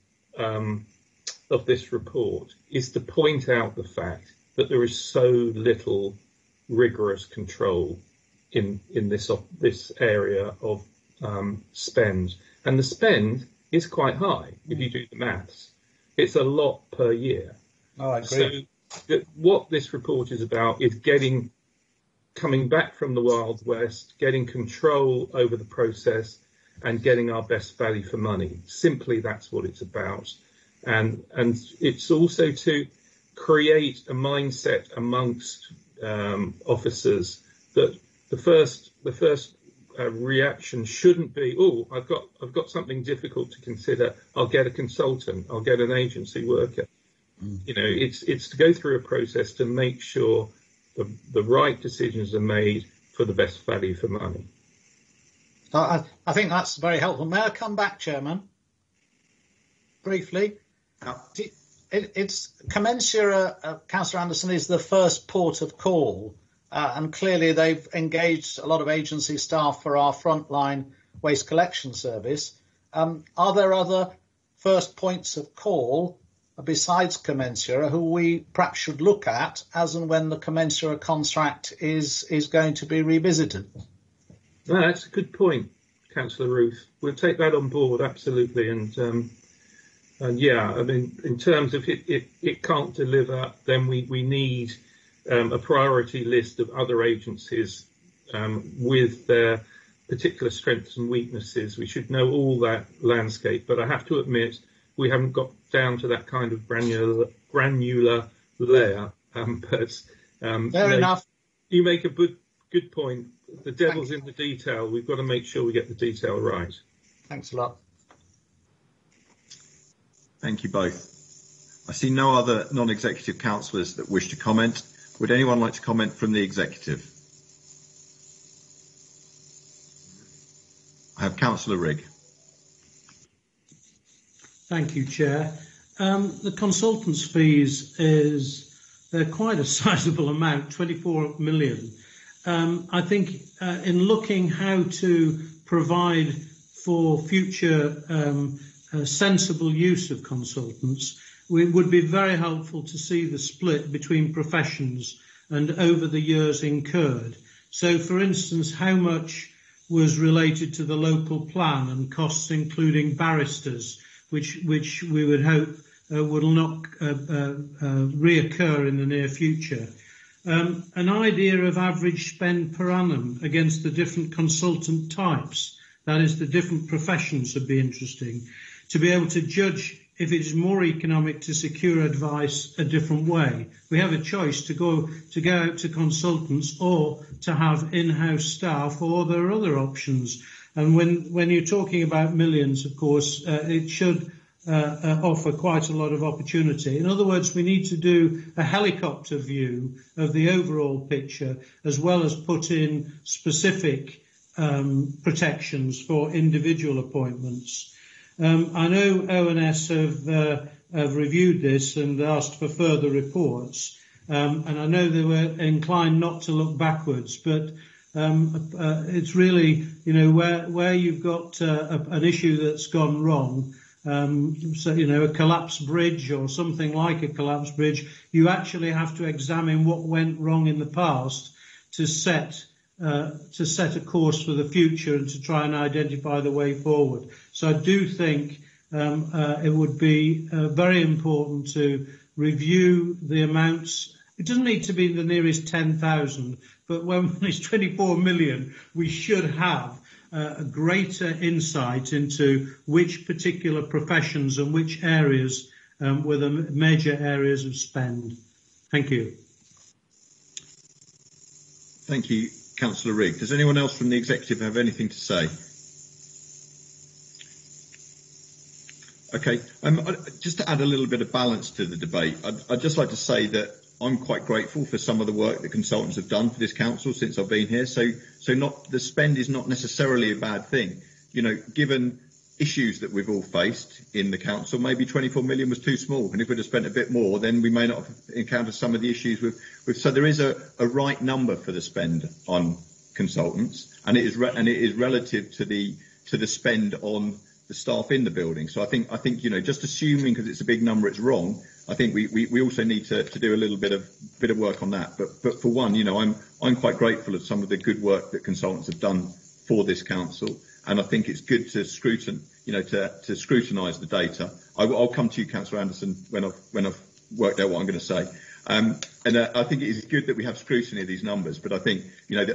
report is to point out the fact that there is so little rigorous control in this area of spend, and the spend is quite high if you do the maths. It's a lot per year. Oh, I agree. So what this report is about is coming back from the Wild West, getting control over the process, and getting our best value for money. Simply, that's what it's about. And it's also to create a mindset amongst officers that the first reaction shouldn't be, oh, I've got something difficult to consider. I'll get a consultant. I'll get an agency worker. It's to go through a process to make sure the right decisions are made for the best value for money. I think that's very helpful. May I come back, Chairman? Briefly. It's Commensura, Councillor Anderson, is the first port of call, and clearly they've engaged a lot of agency staff for our frontline waste collection service. Are there other first points of call besides Commensura who we perhaps should look at as and when the Commensura contract is going to be revisited? No, that's a good point, Councillor Ruth. We'll take that on board, absolutely. And yeah, I mean, in terms of it can't deliver, then we need a priority list of other agencies with their particular strengths and weaknesses. We should know all that landscape, but I have to admit we haven't got down to that kind of granular layer. Fair enough. You make a good point. The devil's in the detail. We've got to make sure we get the detail right. Thanks a lot. Thank you both. I see no other non-executive councillors that wish to comment. Would anyone like to comment from the executive? I have Councillor Rigg. Thank you, Chair. The consultants' fees they're quite a sizable amount, 24 million. I think in looking how to provide for future sensible use of consultants, it would be very helpful to see the split between professions and over the years incurred. So, for instance, how much was related to the local plan and costs including barristers, which we would hope will not reoccur in the near future. An idea of average spend per annum against the different consultant types, that is the different professions, would be interesting, to be able to judge if it is more economic to secure advice a different way. We have a choice to go out to consultants or to have in-house staff, or there are other options. And when you're talking about millions, of course, it should offer quite a lot of opportunity. In other words, we need to do a helicopter view of the overall picture, as well as put in specific protections for individual appointments. I know ONS have reviewed this and asked for further reports, and I know they were inclined not to look backwards, but it's really, where you've got an issue that's gone wrong, so, a collapsed bridge or something like a collapsed bridge, you actually have to examine what went wrong in the past to set a course for the future and to try and identify the way forward. So I do think it would be very important to review the amounts. It doesn't need to be the nearest 10,000, but when it's 24 million, we should have a greater insight into which particular professions and which areas were the major areas of spend. Thank you. Thank you, Councillor Rigg. Does anyone else from the executive have anything to say? Okay, just to add a little bit of balance to the debate, I'd just like to say that I'm quite grateful for some of the work that consultants have done for this council since I've been here. So not the spend is not necessarily a bad thing. You know, given issues that we've all faced in the council, maybe 24 million was too small, and if we'd have spent a bit more, then we may not have encountered some of the issues with. So there is a right number for the spend on consultants, and it is relative to the spend on the staff in the building. So I think you know, just assuming because it's a big number, it's wrong. I think we also need to do a little bit of work on that. But for one, you know, I'm quite grateful of some of the good work that consultants have done for this council, and I think it's good to scrutinise the data. I'll come to you, Councillor Anderson, when I've worked out what I'm going to say. And I think it is good that we have scrutiny of these numbers, but I think, you know,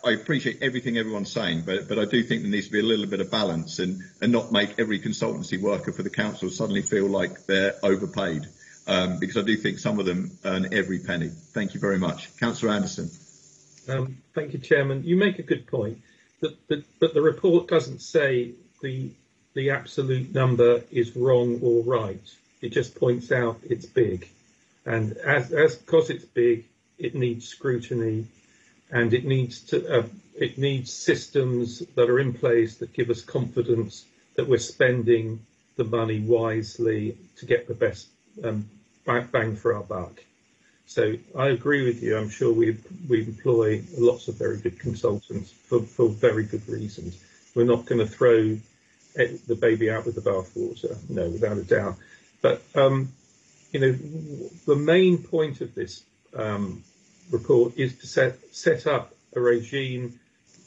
I appreciate everything everyone's saying, but I do think there needs to be a little bit of balance and not make every consultancy worker for the council suddenly feel like they're overpaid, because I do think some of them earn every penny. Thank you very much. Councillor Anderson. Thank you, Chairman. You make a good point, but the report doesn't say the absolute number is wrong or right. It just points out it's big. And because it's big, it needs scrutiny, and it needs systems that are in place that give us confidence that we're spending the money wisely to get the best bang for our buck. So I agree with you. I'm sure we employ lots of very good consultants for very good reasons. We're not going to throw the baby out with the bathwater, no, without a doubt. But you know, the main point of this report is to set up a regime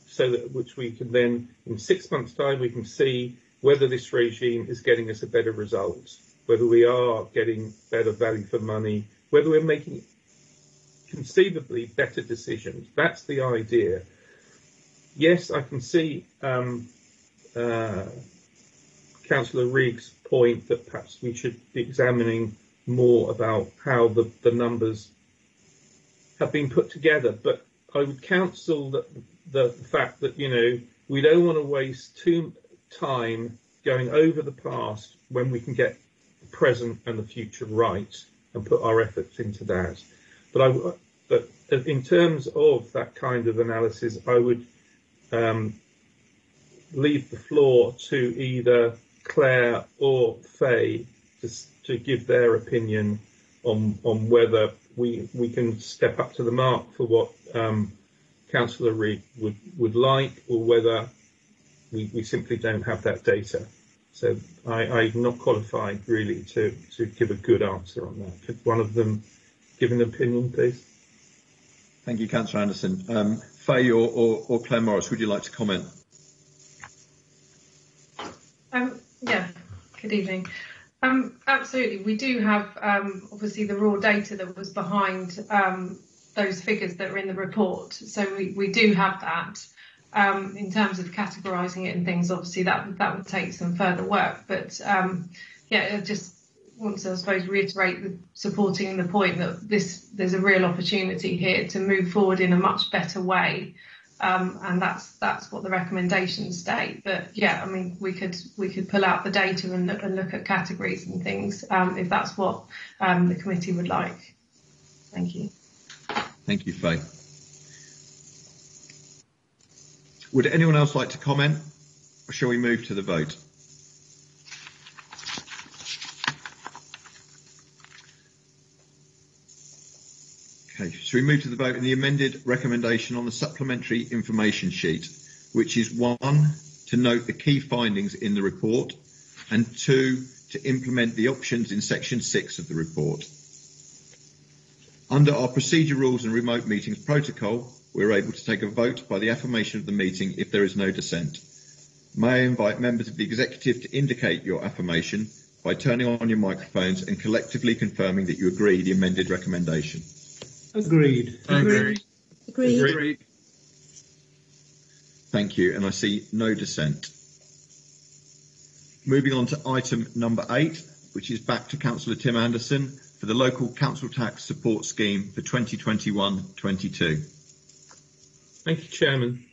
so that which we can then, in 6 months' time, we can see whether this regime is getting us a better result, whether we are getting better value for money, whether we're making conceivably better decisions. That's the idea. Yes, I can see Councillor Reeves' point that perhaps we should be examining more about how the numbers have been put together, but I would counsel that the fact that, you know, we don't want to waste too time going over the past when we can get the present and the future right and put our efforts into that. But in terms of that kind of analysis, I would leave the floor to either Claire or Faye to give their opinion on whether we can step up to the mark for what Councillor Reed would like, or whether we simply don't have that data. So I'm not qualified really to give a good answer on that. Could one of them give an opinion, please? Thank you, Councillor Anderson. Faye or Claire Morris, would you like to comment? Yeah, good evening. Absolutely, we do have obviously the raw data that was behind those figures that were in the report. So we do have that. In terms of categorising it and things, obviously that would take some further work. But yeah, I just want to, I suppose, reiterate supporting the point that there's a real opportunity here to move forward in a much better way. And that's what the recommendations state. But yeah, I mean, we could pull out the data and look at categories and things if that's what the committee would like. Thank you. Thank you, Faye. Would anyone else like to comment, or shall we move to the vote? Okay, shall we move to the vote in the amended recommendation on the supplementary information sheet, which is 1, to note the key findings in the report, and 2, to implement the options in section 6 of the report. Under our procedure rules and remote meetings protocol, we're able to take a vote by the affirmation of the meeting if there is no dissent. May I invite members of the executive to indicate your affirmation by turning on your microphones and collectively confirming that you agree the amended recommendation. Agreed. Agreed. Agreed. Thank you, and I see no dissent. Moving on to item number 8, which is back to Councillor Tim Anderson for the Local Council Tax Support Scheme for 2021-22. Thank you, Chairman.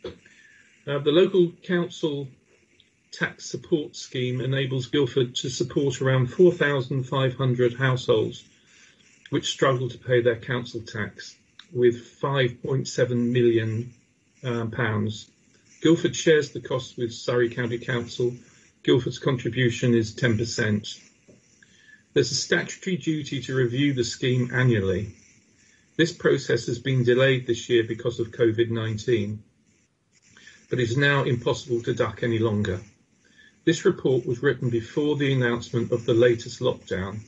The Local Council tax support scheme enables Guildford to support around 4,500 households which struggle to pay their council tax, with £5.7 million. Guildford shares the cost with Surrey County Council. Guildford's contribution is 10%. There's a statutory duty to review the scheme annually. This process has been delayed this year because of COVID-19, but is now impossible to duck any longer. This report was written before the announcement of the latest lockdown,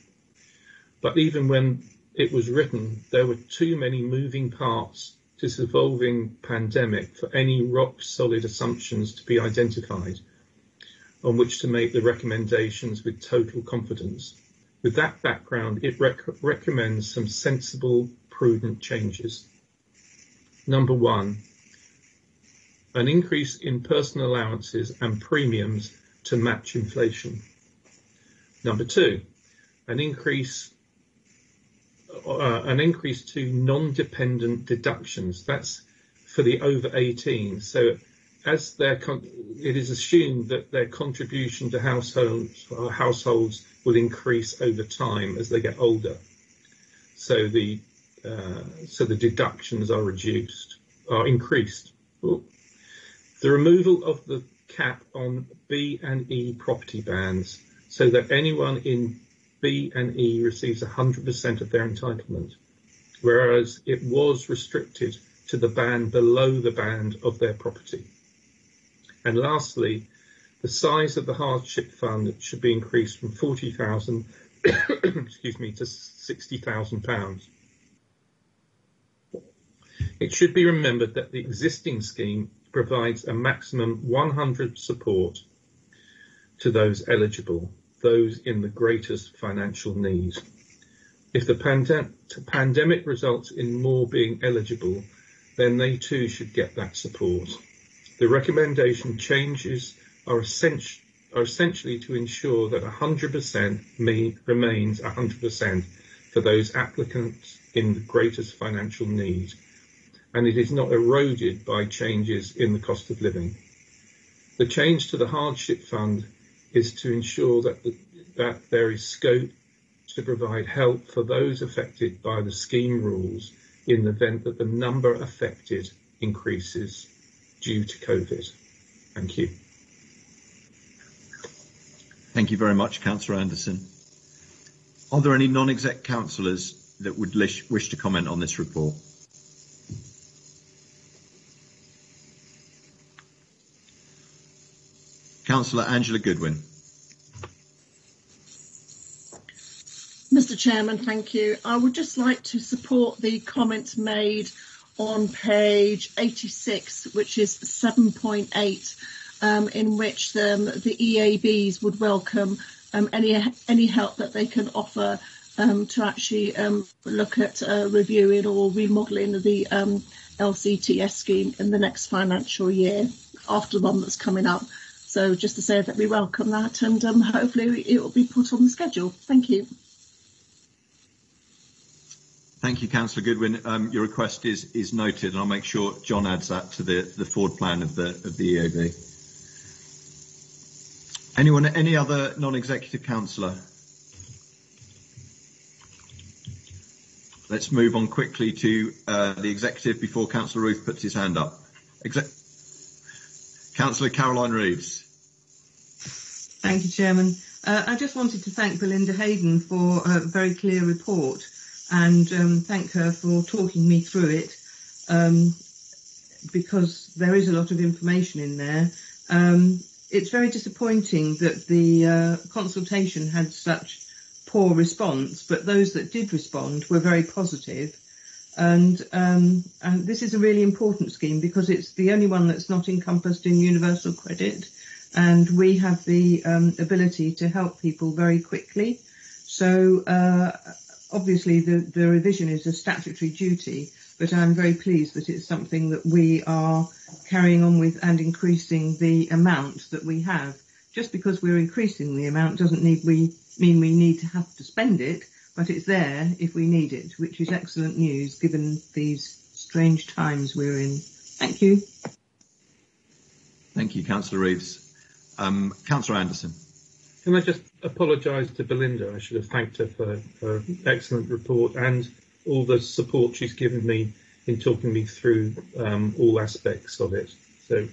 but even when it was written, there were too many moving parts to this evolving pandemic for any rock-solid assumptions to be identified on which to make the recommendations with total confidence. With that background, it recommends some sensible, prudent changes. Number 1, an increase in personal allowances and premiums to match inflation. Number 2, an increase to non-dependent deductions. That's for the over 18. So as it is assumed that their contribution to households will increase over time as they get older. So the deductions are increased. Ooh. The removal of the cap on B and E property bands, so that anyone in B and E receives 100% of their entitlement, whereas it was restricted to the band below the band of their property. And lastly, the size of the hardship fund should be increased from £40,000 to £60,000. It should be remembered that the existing scheme provides a maximum 100 support to those eligible, those in the greatest financial need. If the pandemic results in more being eligible, then they too should get that support. The recommendation changes are essentially to ensure that 100% remains 100% for those applicants in the greatest financial need, and it is not eroded by changes in the cost of living. The change to the hardship fund is to ensure that there is scope to provide help for those affected by the scheme rules in the event that the number affected increases due to COVID. Thank you. Thank you very much, Councillor Anderson. Are there any non-exec councillors that would wish to comment on this report? Councillor Angela Goodwin. Mr. Chairman, thank you. I would just like to support the comments made on page 86, which is 7.8, in which the EABs would welcome any help that they can offer to actually look at reviewing or remodelling the LCTS scheme in the next financial year after the one that's coming up. So just to say that we welcome that, and hopefully it will be put on the schedule. Thank you. Thank you, Councillor Goodwin. Your request is noted, and I'll make sure John adds that to the forward plan of the EAB. Any other non-executive councillor? Let's move on quickly to the executive before Councillor Ruth puts his hand up. Councillor Caroline Reeves. Thank you, Chairman. I just wanted to thank Belinda Hayden for a very clear report, and thank her for talking me through it, because there is a lot of information in there. It's very disappointing that the consultation had such poor response, but those that did respond were very positive. And this is a really important scheme because it's the only one that's not encompassed in universal credit, and we have the ability to help people very quickly. So obviously the revision is a statutory duty, but I'm very pleased that it's something that we are carrying on with and increasing the amount that we have. Just because we're increasing the amount doesn't mean we need to have to spend it, but it's there if we need it, which is excellent news given these strange times we're in. Thank you. Thank you, Councillor Reeves. Councillor Anderson. Can I just apologise to Belinda? I should have thanked her for her excellent report and all the support she's given me in talking me through all aspects of it. So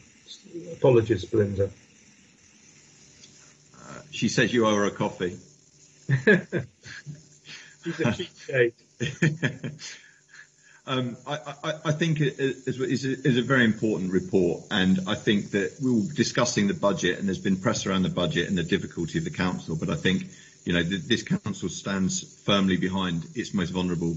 apologies, Belinda. She says you owe her a coffee. She's a cheapskate. I think it is a very important report, and I think that we were discussing the budget, and there's been press around the budget and the difficulty of the council. But I think, you know, this council stands firmly behind its most vulnerable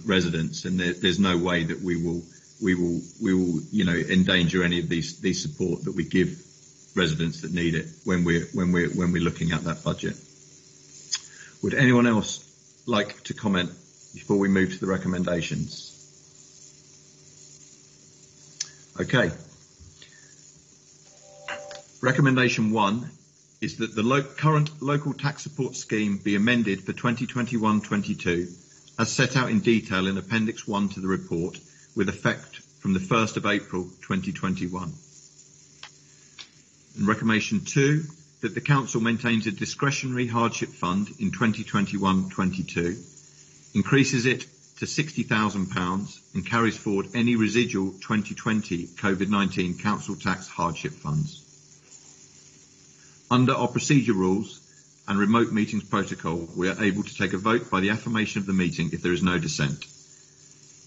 residents, and there's no way that we will, you know, endanger any of these support that we give residents that need it when we're looking at that budget. Would anyone else like to comment before we move to the recommendations? Okay. Recommendation 1 is that the current local tax support scheme be amended for 2021-22 as set out in detail in Appendix 1 to the report, with effect from the 1st of April 2021. And recommendation 2, that the council maintains a discretionary hardship fund in 2021-22, increases it to £60,000 and carries forward any residual 2020 COVID-19 council tax hardship funds. Under our procedure rules and remote meetings protocol, we are able to take a vote by the affirmation of the meeting if there is no dissent.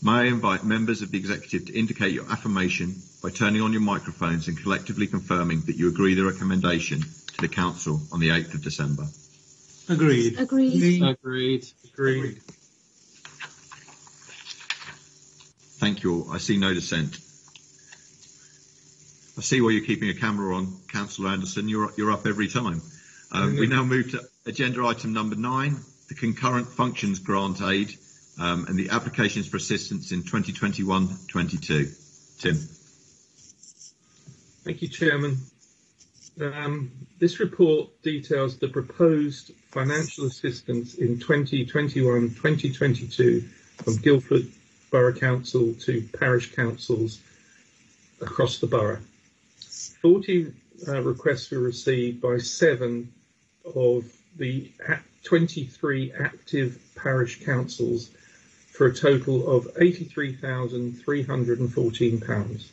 May I invite members of the executive to indicate your affirmation by turning on your microphones and collectively confirming that you agree the recommendation to the council on the 8th of December. Agreed. Agreed. Agreed. Agreed. Thank you all. I see no dissent. I see why you're keeping a camera on, Councillor Anderson. You're up every time. We now move to agenda item number 9, the concurrent functions grant aid and the applications for assistance in 2021-22. Tim. Thank you, Chairman. This report details the proposed financial assistance in 2021-2022 from Guildford Borough Council to parish councils across the borough. 40 requests were received by 7 of the 23 active parish councils for a total of £83,314.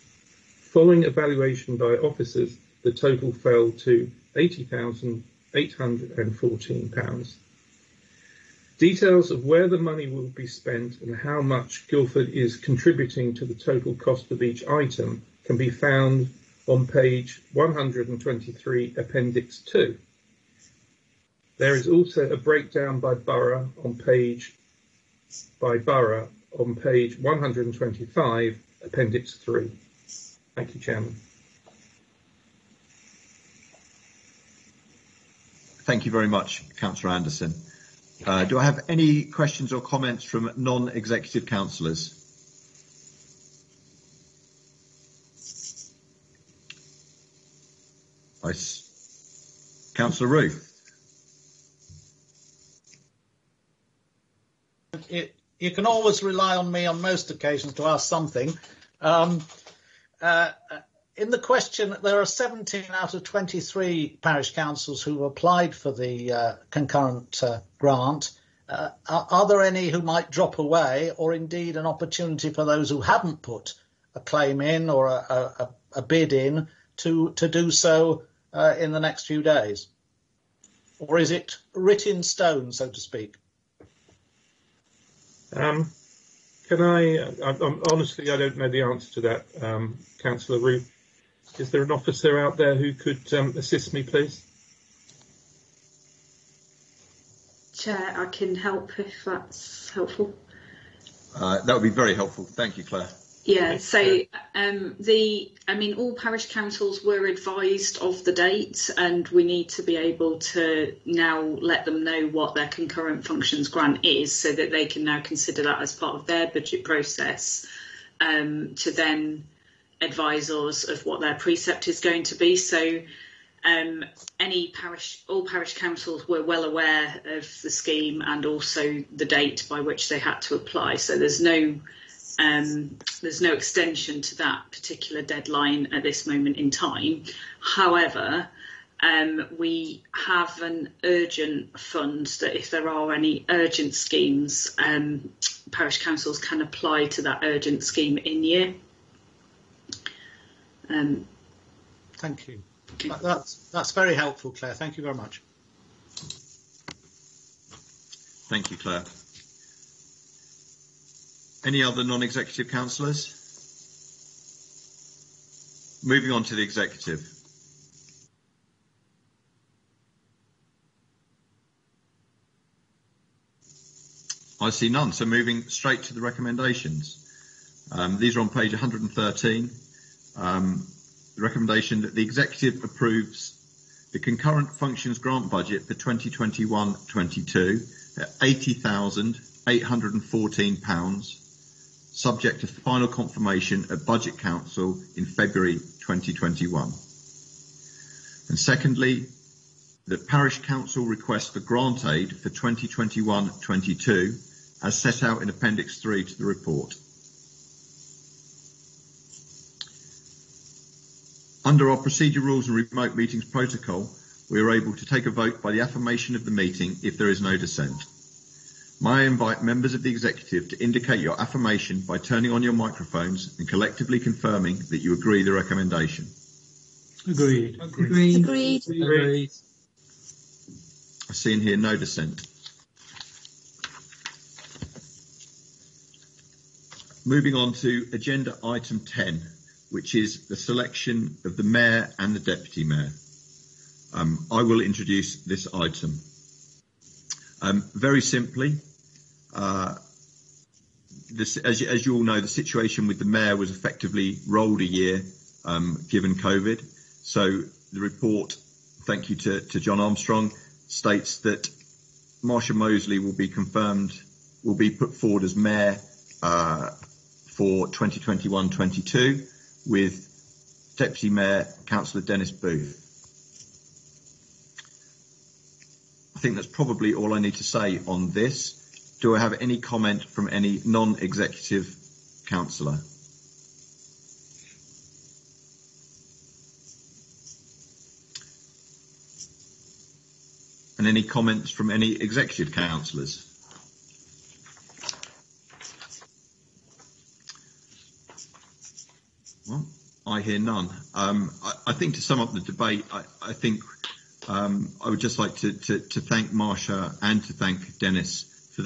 Following evaluation by officers, the total fell to £80,814. Details of where the money will be spent and how much Guildford is contributing to the total cost of each item can be found on page 123, Appendix 2. There is also a breakdown by borough on page 125, Appendix 3. Thank you, Chairman. Thank you very much, Councillor Anderson. Do I have any questions or comments from non-executive councillors? Councillor Reeves. You can always rely on me on most occasions to ask something. In the question, there are 17 out of 23 parish councils who applied for the concurrent grant. Are there any who might drop away, or indeed an opportunity for those who haven't put a claim in or a bid in to do so in the next few days? Or is it written in stone, so to speak? Honestly, I don't know the answer to that, Councillor Reeves. Is there an officer out there who could assist me, please? Chair, I can help if that's helpful. That would be very helpful. Thank you, Claire. Yeah, so all parish councils were advised of the date, and we need to be able to now let them know what their concurrent functions grant is, so that they can now consider that as part of their budget process, to then advise us of what their precept is going to be. So all parish councils were well aware of the scheme and also the date by which they had to apply. So there's no extension to that particular deadline at this moment in time. However, we have an urgent fund that if there are any urgent schemes, parish councils can apply to that urgent scheme in year. Thank you. That's very helpful, Claire. Thank you very much. Thank you, Claire. Any other non-executive councillors? Moving on to the executive. I see none, so moving straight to the recommendations. These are on page 113. The recommendation that the executive approves the concurrent functions grant budget for 2021-22 at £80,814, subject to final confirmation at Budget Council in February 2021. And secondly, that Parish Council request for grant aid for 2021-22 as set out in Appendix 3 to the report. Under our procedure rules and remote meetings protocol, we are able to take a vote by the affirmation of the meeting if there is no dissent. May I invite members of the executive to indicate your affirmation by turning on your microphones and collectively confirming that you agree the recommendation. Agreed. Agreed. Agreed. I see in here no dissent. Moving on to agenda item 10, which is the selection of the Mayor and the Deputy Mayor. I will introduce this item. Very simply, as you all know, the situation with the Mayor was effectively rolled a year given COVID. So the report, thank you to John Armstrong, states that Marsha Mosley will be put forward as Mayor for 2021-22 with Deputy Mayor Councillor Dennis Booth. I think that's probably all I need to say on this. Do I have any comment from any non-executive councillor? And any comments from any executive councillors? Well, I hear none. I think to sum up the debate, I think I would just like to thank Marsha and to thank Dennis for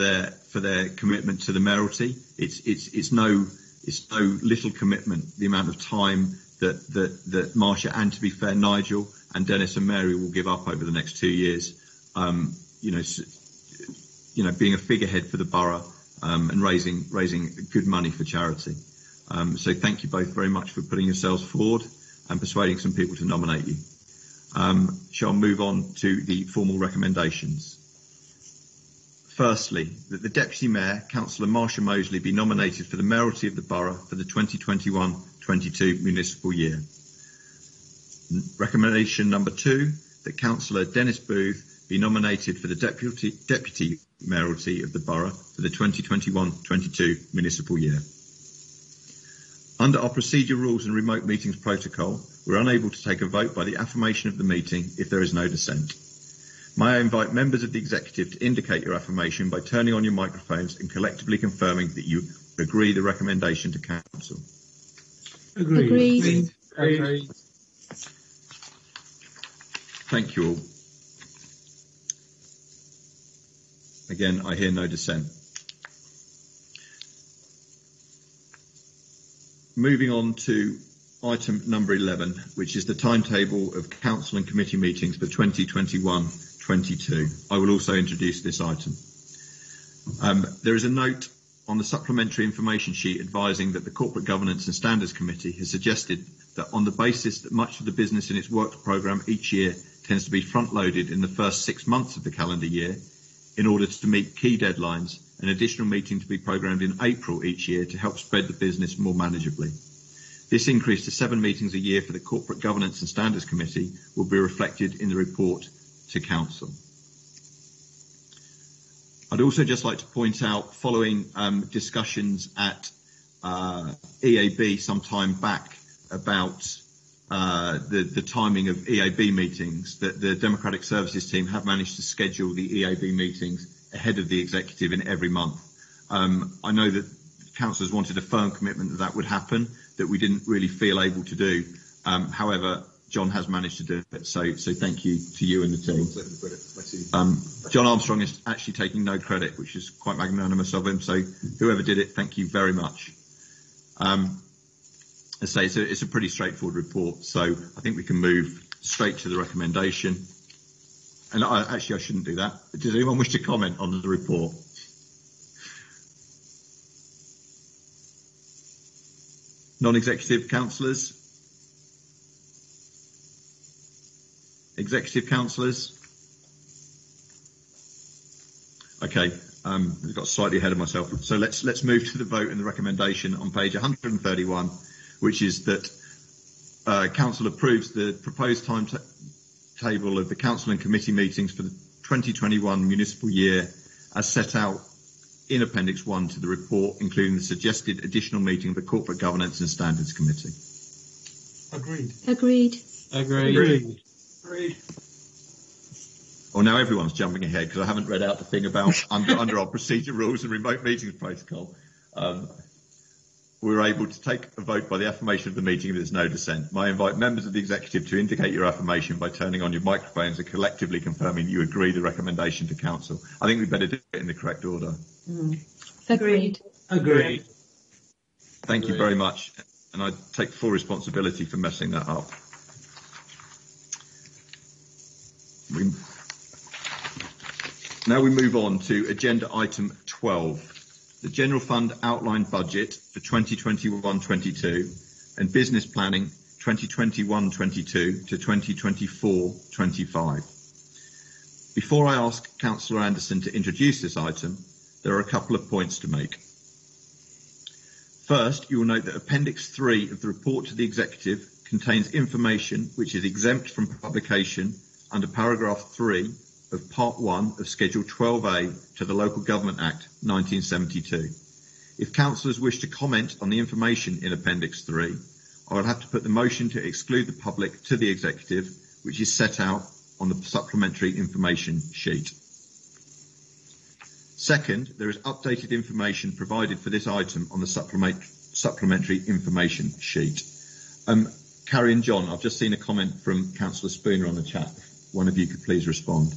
their commitment to the mayoralty. It's no little commitment, the amount of time that Marsha and, to be fair, Nigel and Dennis and Mary will give up over the next 2 years. Being a figurehead for the borough and raising good money for charity. So thank you both very much for putting yourselves forward and persuading some people to nominate you. Shall I move on to the formal recommendations? Firstly, that the Deputy Mayor, Councillor Marsha Mosley, be nominated for the mayoralty of the borough for the 2021-22 municipal year. Recommendation number 2, that Councillor Dennis Booth be nominated for the deputy mayoralty of the borough for the 2021-22 municipal year. Under our procedure rules and remote meetings protocol, we're unable to take a vote by the affirmation of the meeting if there is no dissent. May I invite members of the executive to indicate your affirmation by turning on your microphones and collectively confirming that you agree the recommendation to council. Agreed. Agreed. Thank you all. Again, I hear no dissent. Moving on to item number 11, which is the timetable of council and committee meetings for 2021-22. I will also introduce this item. There is a note on the supplementary information sheet advising that the Corporate Governance and Standards Committee has suggested that on the basis that much of the business in its works programme each year tends to be front-loaded in the first 6 months of the calendar year, in order to meet key deadlines, an additional meeting to be programmed in April each year to help spread the business more manageably. This increase to 7 meetings a year for the Corporate Governance and Standards Committee will be reflected in the report to Council. I'd also just like to point out, following discussions at EAB some time back about the timing of EAB meetings, that the Democratic Services team have managed to schedule the EAB meetings ahead of the executive in every month. I know that councillors wanted a firm commitment that would happen, that we didn't really feel able to do. However, John has managed to do it, so thank you to you and the team. John Armstrong is actually taking no credit, which is quite magnanimous of him, so whoever did it, thank you very much. As I say, it's a pretty straightforward report, so I think we can move straight to the recommendation. And I shouldn't do that. Does anyone wish to comment on the report? Non-executive councillors? Executive councillors? Okay, I got slightly ahead of myself. So let's move to the vote and the recommendation on page 131, which is that council approves the proposed timetable of the council and committee meetings for the 2021 municipal year as set out in Appendix 1 to the report, including the suggested additional meeting of the Corporate Governance and Standards Committee. Agreed. Agreed. Agreed. Well, now everyone's jumping ahead because I haven't read out the thing about under our procedure rules and remote meetings protocol. We're able to take a vote by the affirmation of the meeting if there's no dissent. I invite members of the executive to indicate your affirmation by turning on your microphones and collectively confirming you agree the recommendation to council. I think we better do it in the correct order. Agreed. Agreed. Thank you very much. And I take full responsibility for messing that up. Now we move on to agenda item 12. The General Fund Outline Budget for 2021-22 and Business Planning 2021-22 to 2024-25. Before I ask Councillor Anderson to introduce this item, there are a couple of points to make. First, you will note that Appendix 3 of the report to the Executive contains information which is exempt from publication under paragraph 3 of Part 1 of Schedule 12A to the Local Government Act 1972. If councillors wish to comment on the information in Appendix 3, I will have to put the motion to exclude the public to the Executive, which is set out on the supplementary information sheet. Second, there is updated information provided for this item on the supplementary information sheet. Carrie and John, I've just seen a comment from Councillor Spooner on the chat. If one of you could please respond.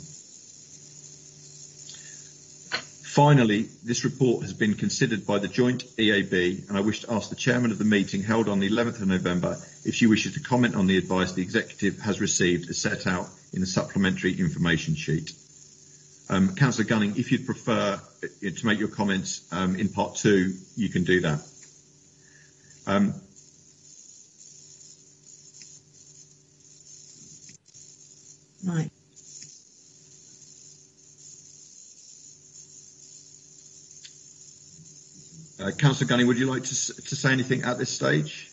Finally, this report has been considered by the joint EAB, and I wish to ask the chairman of the meeting held on the 11th of November if she wishes to comment on the advice the executive has received as set out in the supplementary information sheet. Councillor Gunning, if you'd prefer to make your comments in part 2, you can do that. Right. Councillor Gunning, would you like to say anything at this stage?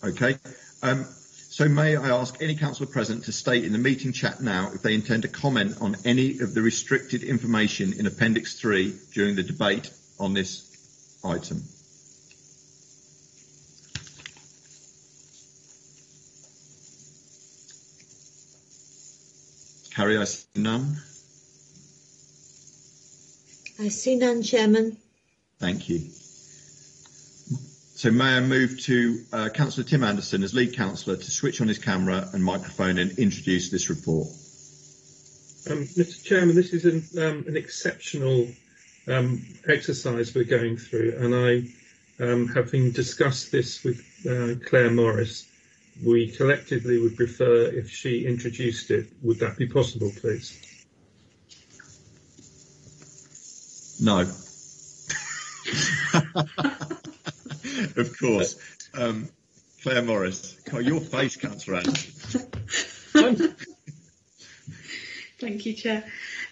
Okay. So may I ask any councillor present to state in the meeting chat now if they intend to comment on any of the restricted information in Appendix 3 during the debate on this item? Carrie, I see none. I see none, Chairman. Thank you. So may I move to Councillor Tim Anderson as lead councillor to switch on his camera and microphone and introduce this report. Mr. Chairman, this is an exceptional exercise we're going through, and I, having discussed this with Claire Morris, we collectively would prefer if she introduced it. Would that be possible, please? No. Of course. Claire Morris. Your face, Councillor Anderson. Thank you, Chair.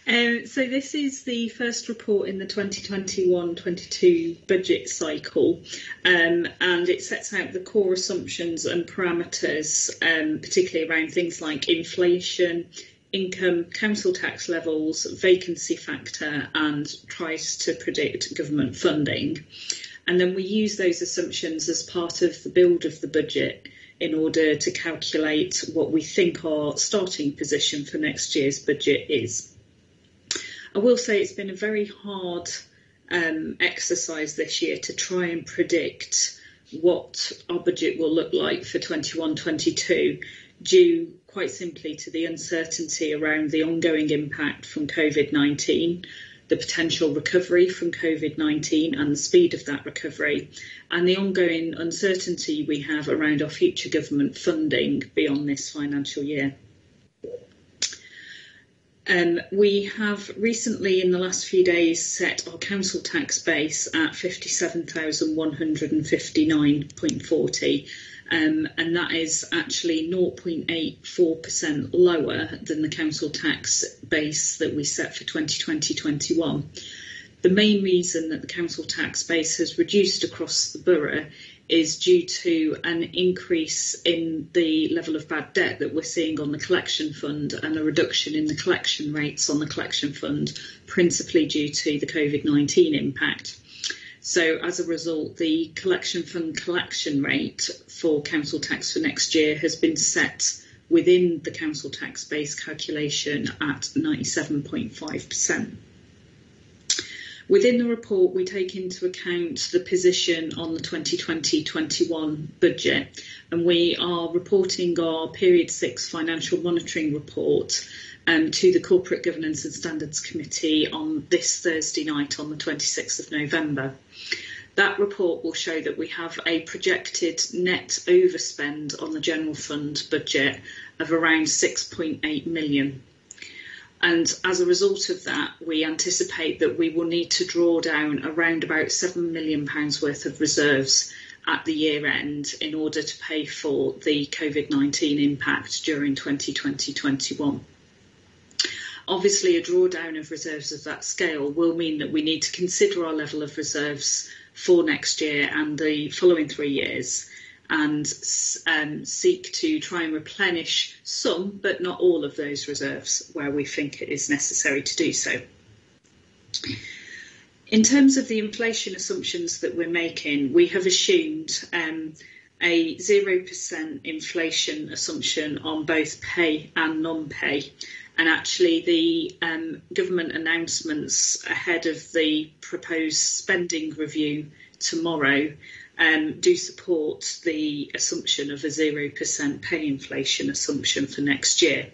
So this is the first report in the 2021-22 budget cycle, and it sets out the core assumptions and parameters, particularly around things like inflation, income, council tax levels, vacancy factor, and tries to predict government funding. And then we use those assumptions as part of the build of the budget in order to calculate what we think our starting position for next year's budget is. I will say it's been a very hard exercise this year to try and predict what our budget will look like for 21-22, due quite simply to the uncertainty around the ongoing impact from COVID-19, the potential recovery from COVID-19 and the speed of that recovery, and the ongoing uncertainty we have around our future government funding beyond this financial year. We have recently, in the last few days, set our council tax base at 57,159.40, and that is actually 0.84% lower than the council tax base that we set for 2020-21. The main reason that the council tax base has reduced across the borough is due to an increase in the level of bad debt that we're seeing on the collection fund and a reduction in the collection rates on the collection fund, principally due to the COVID-19 impact. So as a result, the collection fund collection rate for council tax for next year has been set within the council tax base calculation at 97.5%. Within the report, we take into account the position on the 2020-21 budget, and we are reporting our Period 6 Financial Monitoring Report to the Corporate Governance and Standards Committee on this Thursday night on the 26th of November. That report will show that we have a projected net overspend on the General Fund budget of around 6.8 million. And as a result of that, we anticipate that we will need to draw down around about £7 million worth of reserves at the year end in order to pay for the COVID-19 impact during 2020-21. Obviously, a drawdown of reserves of that scale will mean that we need to consider our level of reserves for next year and the following 3 years, and seek to try and replenish some, but not all of those reserves where we think it is necessary to do so. In terms of the inflation assumptions that we're making, we have assumed a 0% inflation assumption on both pay and non-pay. And actually the government announcements ahead of the proposed spending review tomorrow do support the assumption of a 0% pay inflation assumption for next year,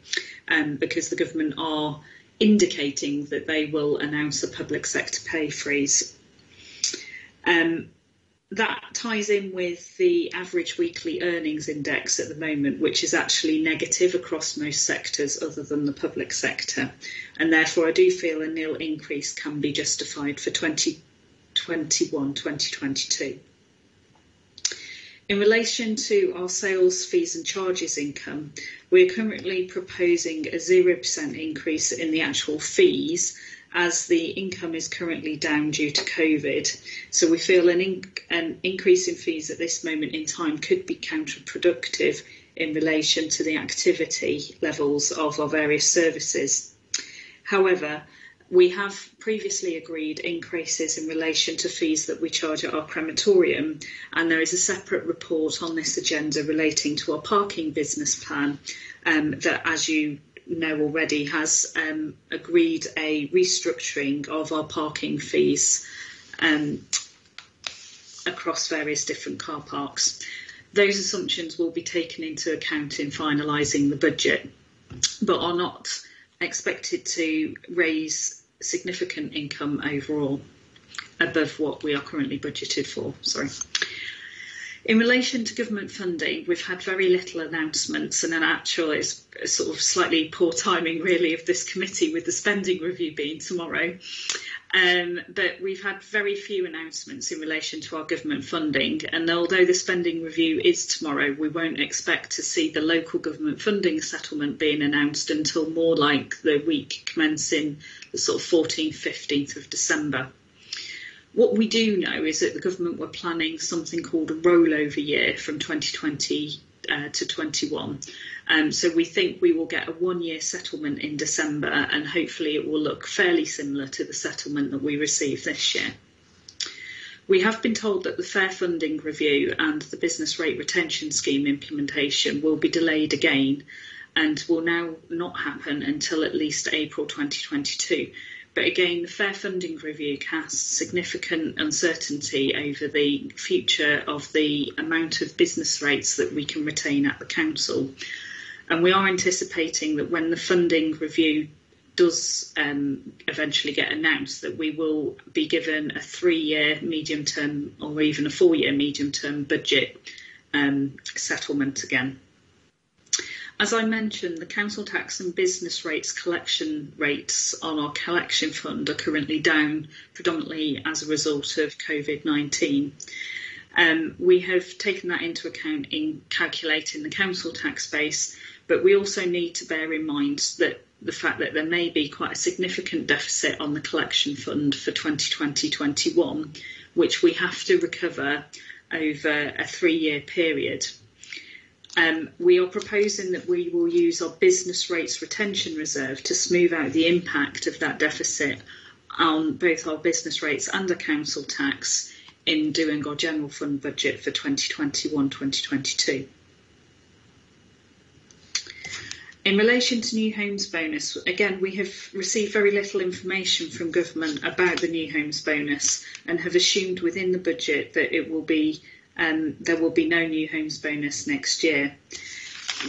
because the government are indicating that they will announce a public sector pay freeze. That ties in with the average weekly earnings index at the moment, which is actually negative across most sectors other than the public sector. And therefore I do feel a nil increase can be justified for 2021-2022. In relation to our sales, fees and charges income, we are currently proposing a 0% increase in the actual fees, as the income is currently down due to COVID. So we feel an increase in fees at this moment in time could be counterproductive in relation to the activity levels of our various services. However, we have previously agreed increases in relation to fees that we charge at our crematorium, and there is a separate report on this agenda relating to our parking business plan that, as you know already, has agreed a restructuring of our parking fees across various different car parks. Those assumptions will be taken into account in finalising the budget, but are not expected to raise significant income overall above what we are currently budgeted for. In relation to government funding, we've had very little announcements, and actually it's sort of slightly poor timing really of this committee with the spending review being tomorrow. But we've had very few announcements in relation to our government funding, and although the spending review is tomorrow, we won't expect to see the local government funding settlement being announced until more like the week commencing the sort of 14th, 15th of December. What we do know is that the government were planning something called a rollover year from 2020 to 21. So we think we will get a 1-year settlement in December, and hopefully it will look fairly similar to the settlement that we received this year. We have been told that the fair funding review and the business rate retention scheme implementation will be delayed again and will now not happen until at least April 2022. But again, the fair funding review casts significant uncertainty over the future of the amount of business rates that we can retain at the council. And we are anticipating that when the funding review does eventually get announced, that we will be given a 3-year medium-term or even a 4-year medium-term budget settlement again. As I mentioned, the council tax and business rates collection rates on our collection fund are currently down, predominantly as a result of COVID-19. We have taken that into account in calculating the council tax base, but we also need to bear in mind that the fact that there may be quite a significant deficit on the collection fund for 2020-21, which we have to recover over a 3-year period. We are proposing that we will use our business rates retention reserve to smooth out the impact of that deficit on both our business rates and the council tax in doing our general fund budget for 2021-2022. In relation to new homes bonus, again, we have received very little information from government about the new homes bonus and have assumed within the budget that it will be there will be no new homes bonus next year.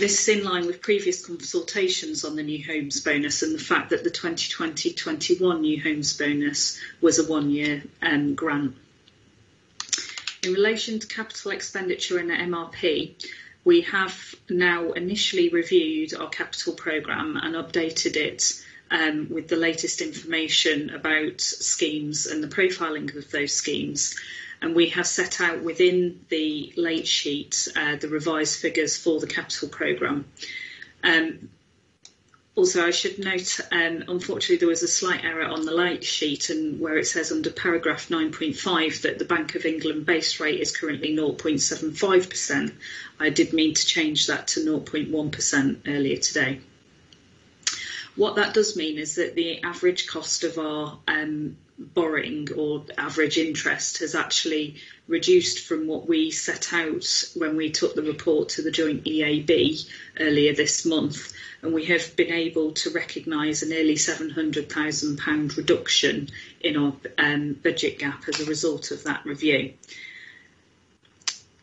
This is in line with previous consultations on the new homes bonus and the fact that the 2020-21 new homes bonus was a 1-year grant. In relation to capital expenditure and MRP, we have now initially reviewed our capital programme and updated it with the latest information about schemes and the profiling of those schemes. And we have set out within the late sheet the revised figures for the capital programme. Also, I should note, unfortunately, there was a slight error on the late sheet, and where it says under paragraph 9.5 that the Bank of England base rate is currently 0.75%. I did mean to change that to 0.1% earlier today. What that does mean is that the average cost of our borrowing or average interest has actually reduced from what we set out when we took the report to the joint EAB earlier this month, and we have been able to recognise a nearly £700,000 reduction in our budget gap as a result of that review.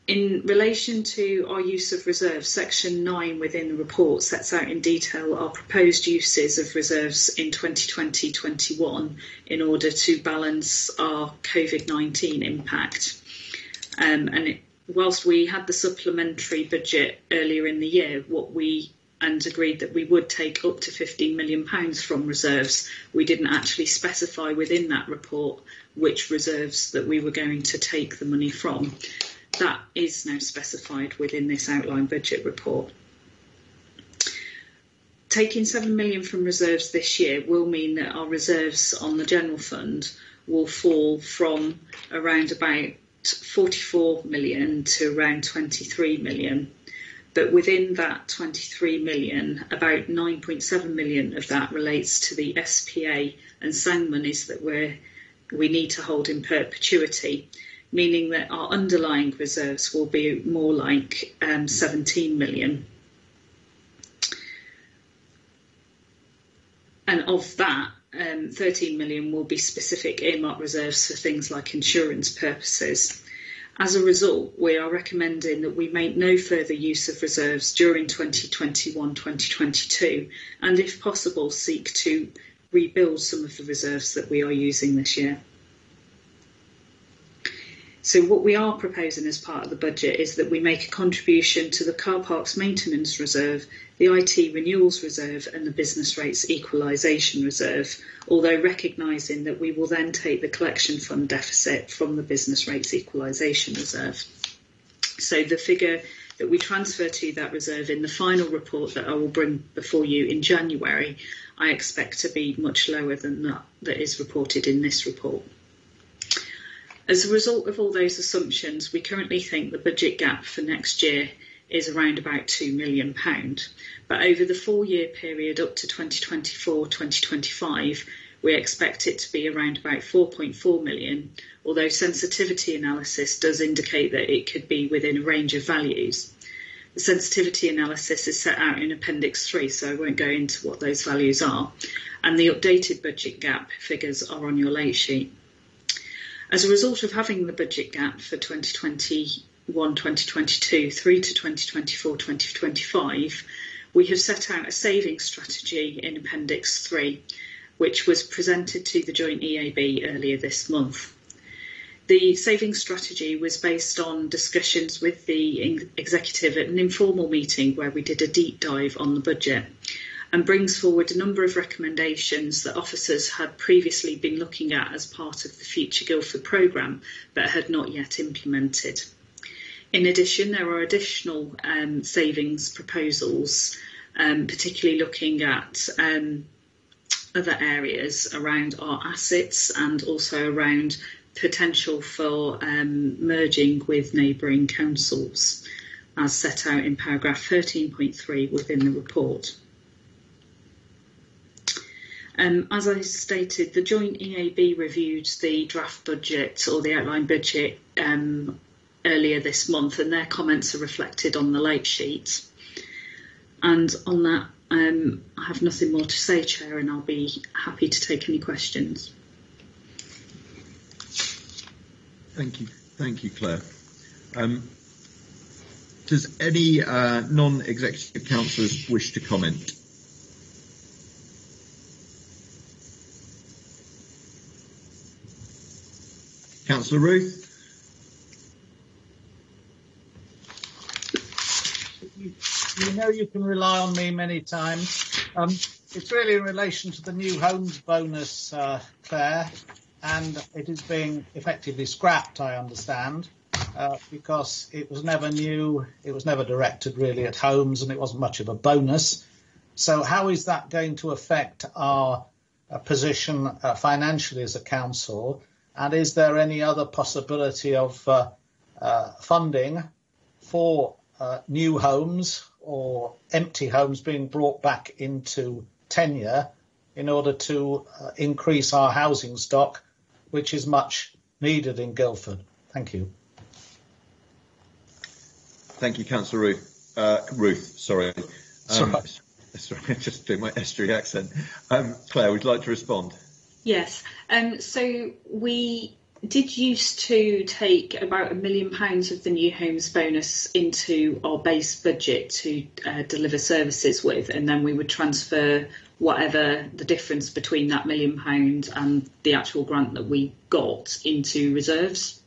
In relation to our use of reserves, section 9 within the report sets out in detail our proposed uses of reserves in 2020-21 in order to balance our COVID-19 impact. Whilst we had the supplementary budget earlier in the year, and agreed that we would take up to £15 million from reserves, we didn't actually specify within that report which reserves that we were going to take the money from. That is now specified within this outline budget report. Taking £7 million from reserves this year will mean that our reserves on the general fund will fall from around about 44 million to around 23 million. But within that 23 million, about 9.7 million of that relates to the SPA and SANG monies that we need to hold in perpetuity, meaning that our underlying reserves will be more like 17 million. And of that, 13 million will be specific earmark reserves for things like insurance purposes. As a result, we are recommending that we make no further use of reserves during 2021-2022, and if possible, seek to rebuild some of the reserves that we are using this year. So what we are proposing as part of the budget is that we make a contribution to the car parks maintenance reserve, the IT renewals reserve and the business rates equalisation reserve, although recognising that we will then take the collection fund deficit from the business rates equalisation reserve. So the figure that we transfer to that reserve in the final report that I will bring before you in January, I expect to be much lower than that is reported in this report. As a result of all those assumptions, we currently think the budget gap for next year is around about £2 million. But over the 4-year period up to 2024-2025, we expect it to be around about 4.4 million, although sensitivity analysis does indicate that it could be within a range of values. The sensitivity analysis is set out in Appendix 3, so I won't go into what those values are, and the updated budget gap figures are on your late sheet. As a result of having the budget gap for 2021-2022 through to 2024-2025, we have set out a savings strategy in Appendix 3, which was presented to the joint EAB earlier this month. The savings strategy was based on discussions with the executive at an informal meeting where we did a deep dive on the budget, and brings forward a number of recommendations that officers had previously been looking at as part of the Future Guildford programme but had not yet implemented. In addition, there are additional savings proposals, particularly looking at other areas around our assets and also around potential for merging with neighbouring councils, as set out in paragraph 13.3 within the report. As I stated, the joint EAB reviewed the draft budget or the outline budget earlier this month, and their comments are reflected on the late sheet. And on that, I have nothing more to say, Chair, and I'll be happy to take any questions. Thank you, Claire. Does any non-executive councillors wish to comment? Councillor Ruth? You know you can rely on me many times. It's really in relation to the new homes bonus, Claire, and it is being effectively scrapped, I understand, because it was never new, it was never directed really at homes, and it wasn't much of a bonus. So how is that going to affect our position financially as a council? And is there any other possibility of funding for new homes or empty homes being brought back into tenure in order to increase our housing stock, which is much needed in Guildford? Thank you. Thank you, Councillor Ruth. Sorry, just doing my estuary accent. Claire, would you like to respond? Yes. So we did used to take about £1 million of the new homes bonus into our base budget to deliver services with, and then we would transfer whatever the difference between that £1 million and the actual grant that we got into reserves.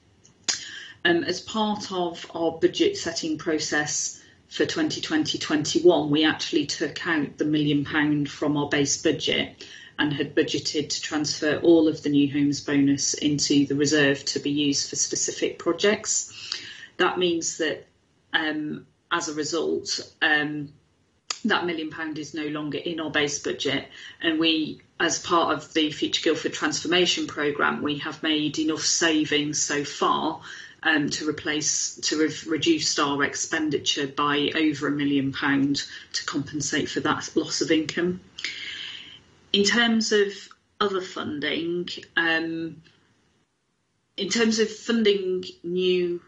As part of our budget setting process for 2020-21, we actually took out the £1 million from our base budget and had budgeted to transfer all of the new homes bonus into the reserve to be used for specific projects. That means that as a result, that £1 million is no longer in our base budget, and we, as part of the Future Guildford transformation programme, we have made enough savings so far to have reduced our expenditure by over £1 million to compensate for that loss of income. In terms of other funding, in terms of funding new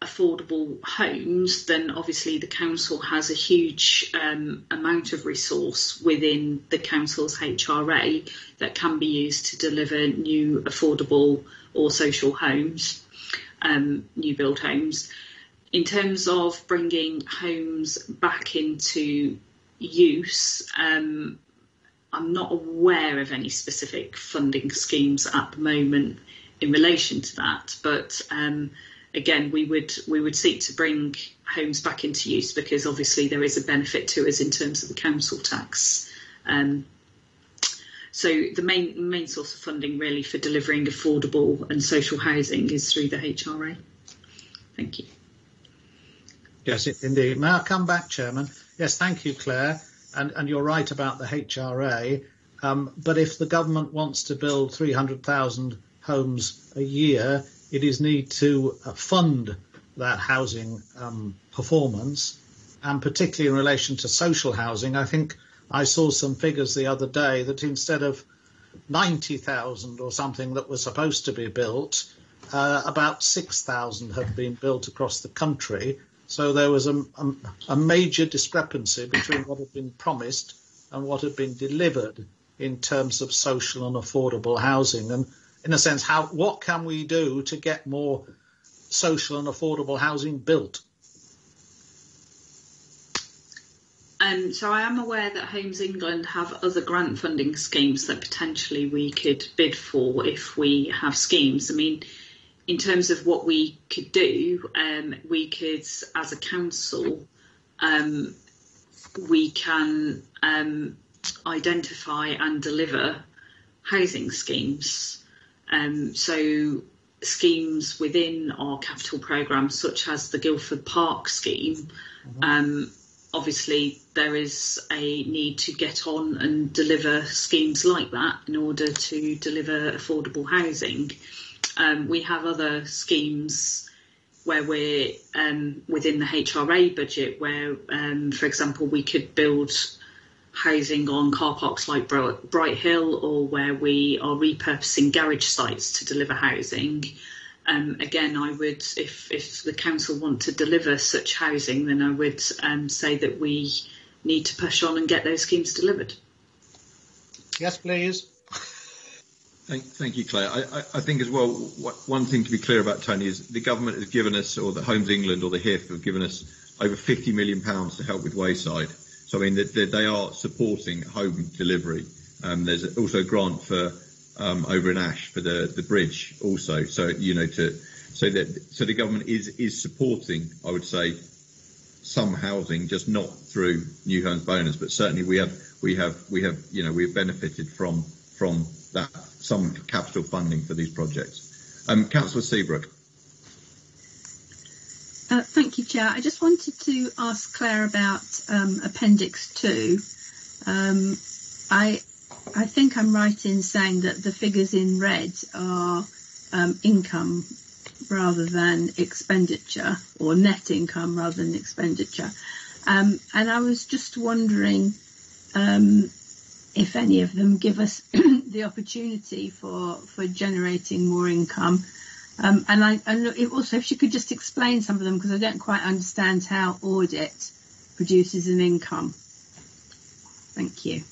affordable homes, then obviously the council has a huge amount of resource within the council's HRA that can be used to deliver new affordable or social homes, new build homes. In terms of bringing homes back into use, I'm not aware of any specific funding schemes at the moment in relation to that, but again, we would seek to bring homes back into use because obviously there is a benefit to us in terms of the council tax. So the main source of funding really for delivering affordable and social housing is through the HRA. Thank you. Yes, indeed. May I come back, Chairman? Yes, thank you, Claire. And you're right about the HRA. But if the government wants to build 300,000 homes a year, it is need to fund that housing performance. and particularly in relation to social housing. I think I saw some figures the other day that instead of 90,000 or something that was supposed to be built, about 6,000 have been built across the country. So there was a major discrepancy between what had been promised and what had been delivered in terms of social and affordable housing. And in a sense, what can we do to get more social and affordable housing built? So I am aware that Homes England have other grant funding schemes that potentially we could bid for if we have schemes. I mean, in terms of what we could do, we could, as a council, we can identify and deliver housing schemes. So schemes within our capital programme, such as the Guildford Park scheme, obviously there is a need to get on and deliver schemes like that in order to deliver affordable housing. We have other schemes where we're within the HRA budget where, for example, we could build housing on car parks like Bright Hill, or where we are repurposing garage sites to deliver housing. Again, I would, if the council want to deliver such housing, then I would say that we need to push on and get those schemes delivered. Yes, please. Thank you, Claire. I think as well, one thing to be clear about, Tony, is the government has given us, or the Homes England or the HIF have given us over £50 million to help with Wayside. So, I mean, they are supporting home delivery. There's also a grant for over in Ash for the bridge also. So, you know, so the government is supporting, I would say, some housing, just not through New Homes Bonus, but certainly we have benefited from that, some capital funding for these projects. Councillor Seabrook. Thank you, Chair. I just wanted to ask Claire about Appendix 2. I think I'm right in saying that the figures in red are income rather than expenditure, or net income rather than expenditure. And I was just wondering if any of them give us the opportunity for generating more income. And also, if you could just explain some of them, because I don't quite understand how audit produces an income. Thank you.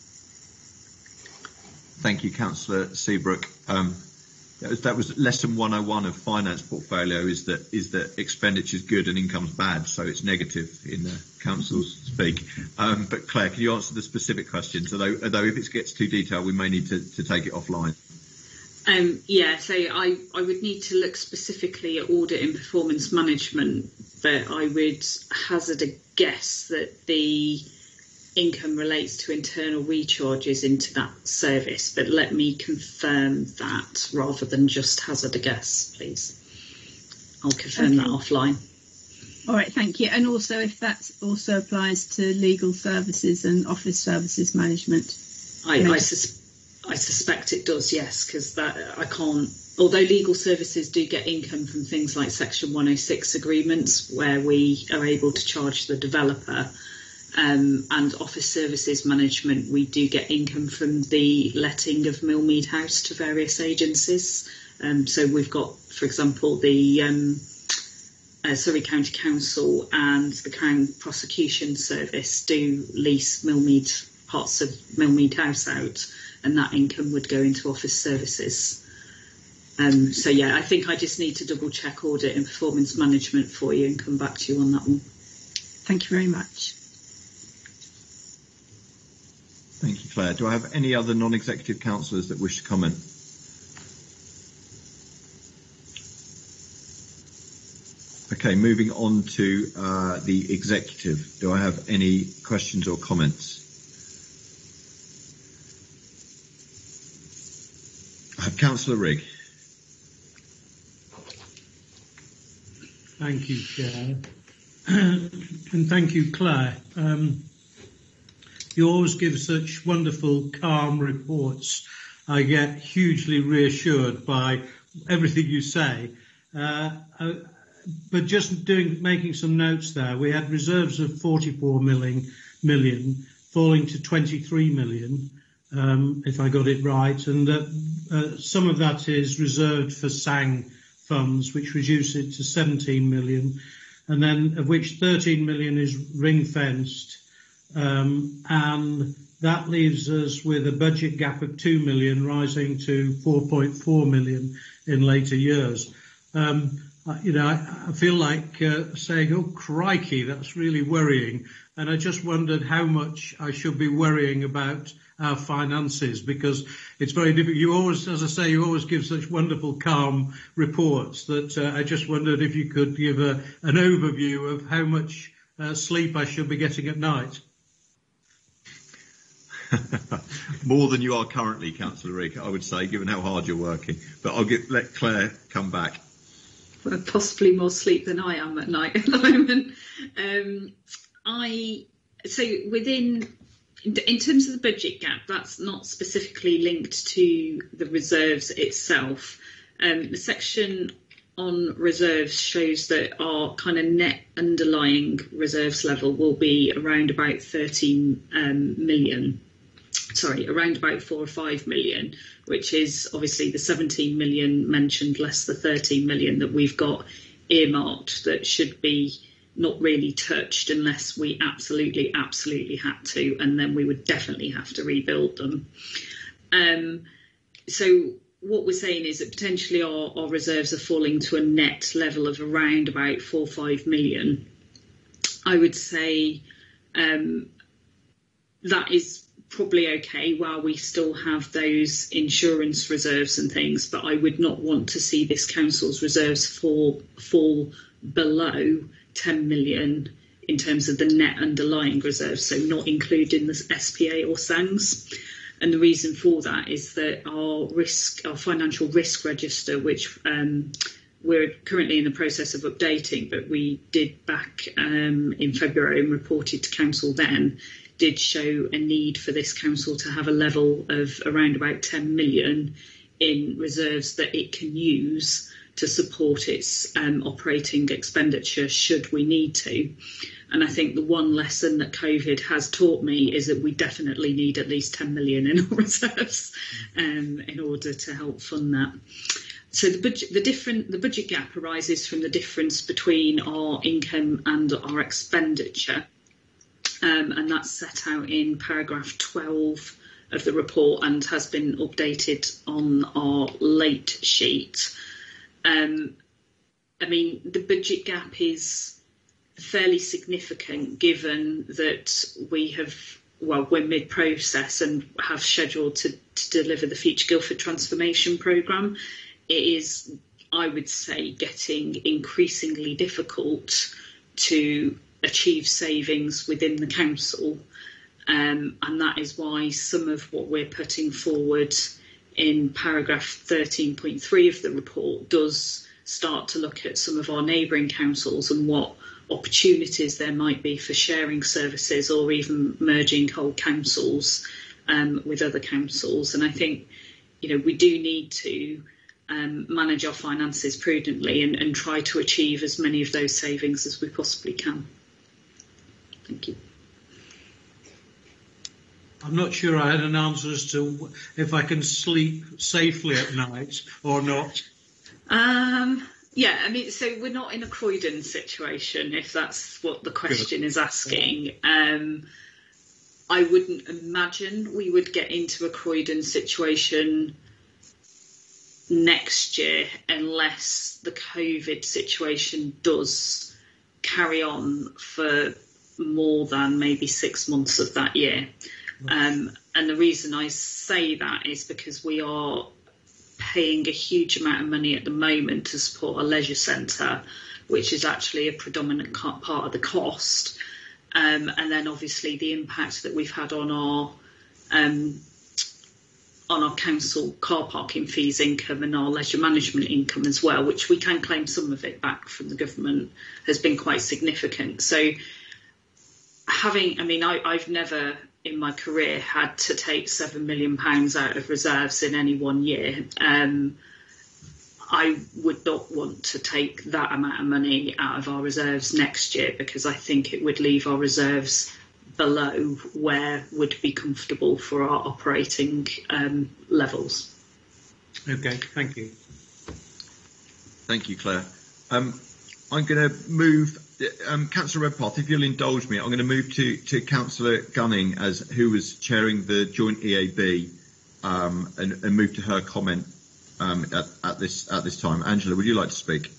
Thank you, Councillor Seabrook. That was lesson 101 of finance portfolio, is that expenditure is good and income's bad, so it's negative in the council's speak. But Claire, can you answer the specific questions? Although if it gets too detailed, we may need to take it offline. So I would need to look specifically at audit and performance management, but I would hazard a guess that the income relates to internal recharges into that service, but let me confirm that rather than just hazard a guess, please. I'll confirm that offline. All right, thank you. And also, if that also applies to legal services and office services management. I suspect it does, yes, because that I can't. Although legal services do get income from things like Section 106 agreements, where we are able to charge the developer, and office services management, we do get income from the letting of Millmead House to various agencies. So we've got, for example, the Surrey County Council and the Crown Prosecution Service do lease parts of Millmead House out, and that income would go into office services. So yeah, I think I just need to double check audit and performance management for you and come back to you on that one. Thank you very much. Thank you, Claire. Do I have any other non-executive councillors that wish to comment? Okay, moving on to the executive. Do I have any questions or comments? I have Councillor Rigg. Thank you, Chair. And thank you, Claire. You always give such wonderful, calm reports. I get hugely reassured by everything you say. but just making some notes there, we had reserves of 44 million falling to 23 million, if I got it right, and some of that is reserved for SANG funds, which reduce it to 17 million, and then of which 13 million is ring-fenced, and that leaves us with a budget gap of 2 million, rising to 4.4 million in later years. I feel like saying, oh, crikey, that's really worrying. And I just wondered how much I should be worrying about our finances, because it's very difficult. You always, as I say, you always give such wonderful, calm reports that I just wondered if you could give an overview of how much sleep I should be getting at night. More than you are currently, Councillor Reeves, I would say, given how hard you're working. But let Claire come back. Well, possibly more sleep than I am at night at the moment. In terms of the budget gap, that's not specifically linked to the reserves itself. The section on reserves shows that our kind of net underlying reserves level will be around about 13 million. Sorry, around about 4 or 5 million, which is obviously the 17 million mentioned less the 13 million that we've got earmarked that should be not really touched unless we absolutely had to, and then we would definitely have to rebuild them. So what we're saying is that potentially our reserves are falling to a net level of around about 4 or 5 million. I would say that is probably okay while we still have those insurance reserves and things, but I would not want to see this council's reserves fall below 10 million in terms of the net underlying reserves, so not including the SPA or SANGs. And the reason for that is that our financial risk register, which we're currently in the process of updating, but we did back in February and reported to council then, did show a need for this council to have a level of around about 10 million in reserves that it can use to support its operating expenditure should we need to. And I think the one lesson that COVID has taught me is that we definitely need at least 10 million in our reserves in order to help fund that. So the budget gap arises from the difference between our income and our expenditure. And that's set out in paragraph 12 of the report and has been updated on our late sheet. The budget gap is fairly significant given that we're mid-process and have scheduled to deliver the Future Guildford Transformation Programme. It is, I would say, getting increasingly difficult to achieve savings within the council, and that is why some of what we're putting forward in paragraph 13.3 of the report does start to look at some of our neighbouring councils and what opportunities there might be for sharing services or even merging whole councils with other councils. And I think we do need to manage our finances prudently and try to achieve as many of those savings as we possibly can. Thank you. I'm not sure I had an answer as to if I can sleep safely at night or not. So we're not in a Croydon situation, if that's what the question is asking. I wouldn't imagine we would get into a Croydon situation next year unless the COVID situation does carry on for more than maybe 6 months of that year. And the reason I say that is because we are paying a huge amount of money at the moment to support a leisure centre, which is actually a predominant part of the cost. And then obviously the impact that we've had on our council car parking fees income and our leisure management income as well, which we can claim some of it back from the government, has been quite significant. So I've never in my career had to take £7 million out of reserves in any one year. I would not want to take that amount of money out of our reserves next year, because I think it would leave our reserves below where would be comfortable for our operating levels. Okay, thank you. Thank you, Claire. I'm going to move, Councillor Redpath, if you'll indulge me, I'm going to move to Councillor Gunning, who was chairing the joint EAB, and move to her comment at this time. Angela, would you like to speak?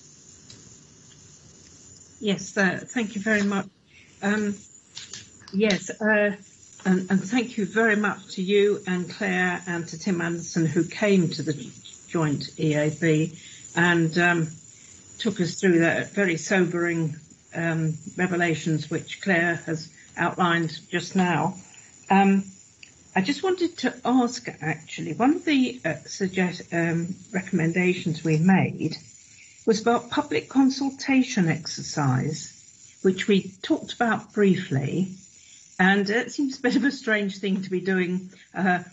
Yes, thank you very much. Yes, and thank you very much to you and Claire and to Tim Anderson, who came to the joint EAB and took us through that very sobering revelations which Claire has outlined just now. I just wanted to ask, actually, one of the recommendations we made was about public consultation exercise, which we talked about briefly. And it seems a bit of a strange thing to be doing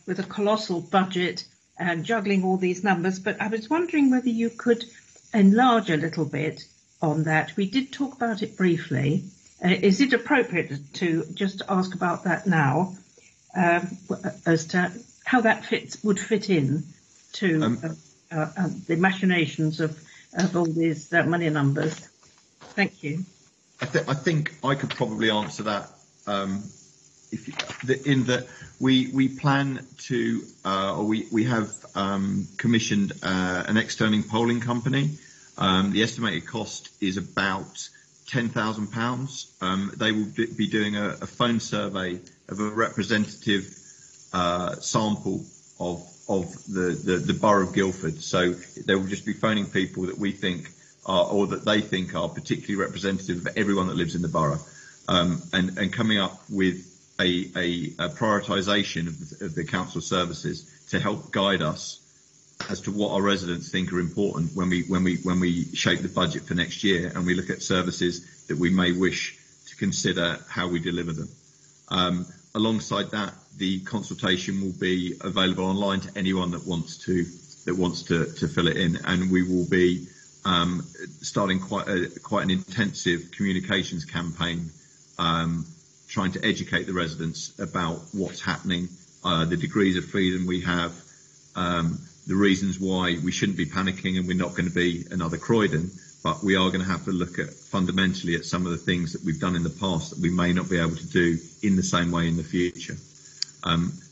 with a colossal budget and juggling all these numbers. But I was wondering whether you could enlarge a little bit on that. We did talk about it briefly. Is it appropriate to just ask about that now, as to how that would fit in to the machinations of all these money numbers? Thank you. I think I could probably answer that. In that we plan to, or we have commissioned an external polling company. The estimated cost is about £10,000. They will be doing a phone survey of a representative sample of the borough of Guildford. So they will just be phoning people that we think are, or that they think are particularly representative of everyone that lives in the borough, and coming up with a prioritisation of the council services to help guide us as to what our residents think are important when we shape the budget for next year, and we look at services that we may wish to consider how we deliver them. Alongside that, the consultation will be available online to anyone that wants to fill it in, and we will be starting quite an intensive communications campaign, trying to educate the residents about what's happening, the degrees of freedom we have, the reasons why we shouldn't be panicking and we're not going to be another Croydon, but we are going to have to look at fundamentally at some of the things that we've done in the past that we may not be able to do in the same way in the future.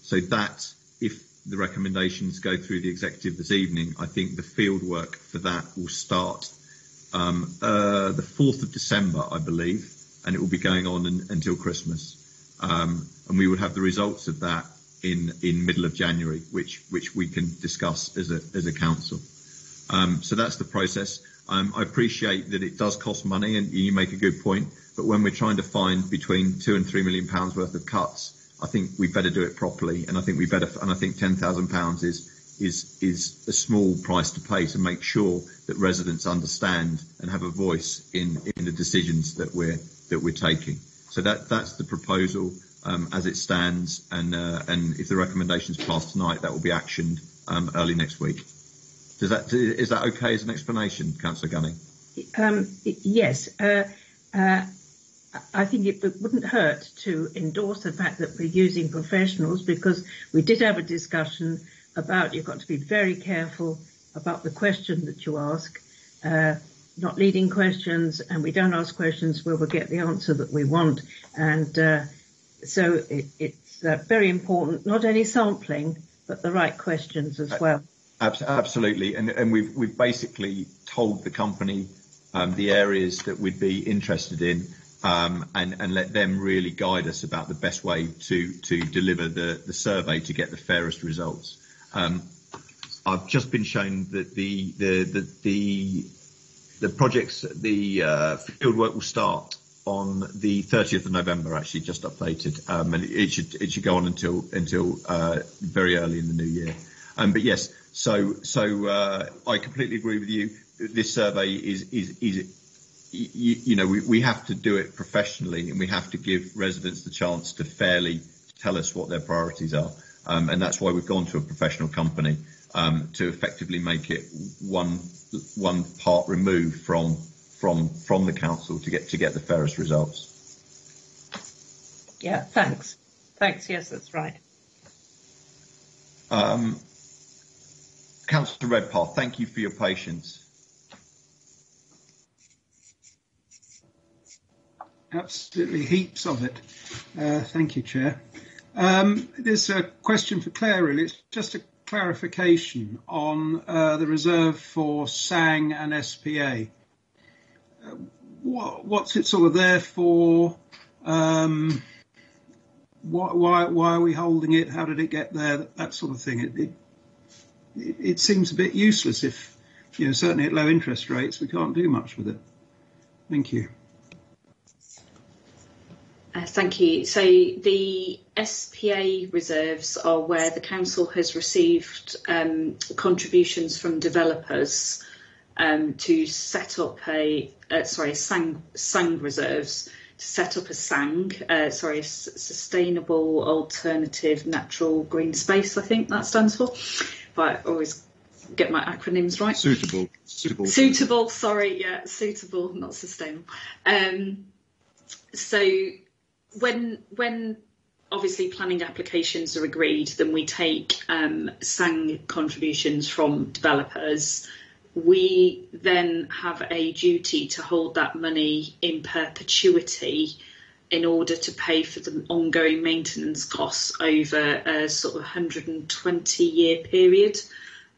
So that, if the recommendations go through the executive this evening, I think the field work for that will start the 4th of December, I believe, and it will be going on until Christmas. And we will have the results of that in middle of January, which we can discuss as a council. So that's the process. I appreciate that it does cost money, and you make a good point, but when we're trying to find between £2 and £3 million worth of cuts, I think we better do it properly, and I think £10,000 is a small price to pay to make sure that residents understand and have a voice in the decisions that we're taking. So that's the proposal as it stands, and if the recommendations pass tonight, that will be actioned early next week. Is that okay as an explanation, Councillor Gunning? Yes. I think it wouldn't hurt to endorse the fact that we're using professionals, because we did have a discussion about you've got to be very careful about the question that you ask, not leading questions, and we don't ask questions where we'll get the answer that we want. And so it's very important, not only sampling, but the right questions as well. Absolutely, and we've basically told the company the areas that we'd be interested in, and let them really guide us about the best way to deliver the survey to get the fairest results. I've just been shown that the projects, the fieldwork will start on the 30th of November. Actually, just updated, and it should go on until very early in the new year. But yes, so I completely agree with you. This survey is we have to do it professionally, and we have to give residents the chance to fairly tell us what their priorities are, and that's why we've gone to a professional company. to effectively make it one part removed from the council to get the fairest results. Yeah, thanks. Yes, that's right. Councillor Redpath, thank you for your patience. Absolutely, heaps of it. Thank you, Chair. There's a question for Claire, really. It's just a clarification on the reserve for SANG and SPA. What's it sort of there for? Why are we holding it? How did it get there? That sort of thing. It seems a bit useless if, certainly at low interest rates, we can't do much with it. Thank you. Thank you. So the SPA reserves are where the council has received contributions from developers to set up SANG reserves, to set up a sustainable alternative natural green space, I think that stands for. But I always get my acronyms right. Suitable, sorry, yeah, suitable, not sustainable. So when obviously planning applications are agreed, then we take SANG contributions from developers. We then have a duty to hold that money in perpetuity in order to pay for the ongoing maintenance costs over a sort of 120-year period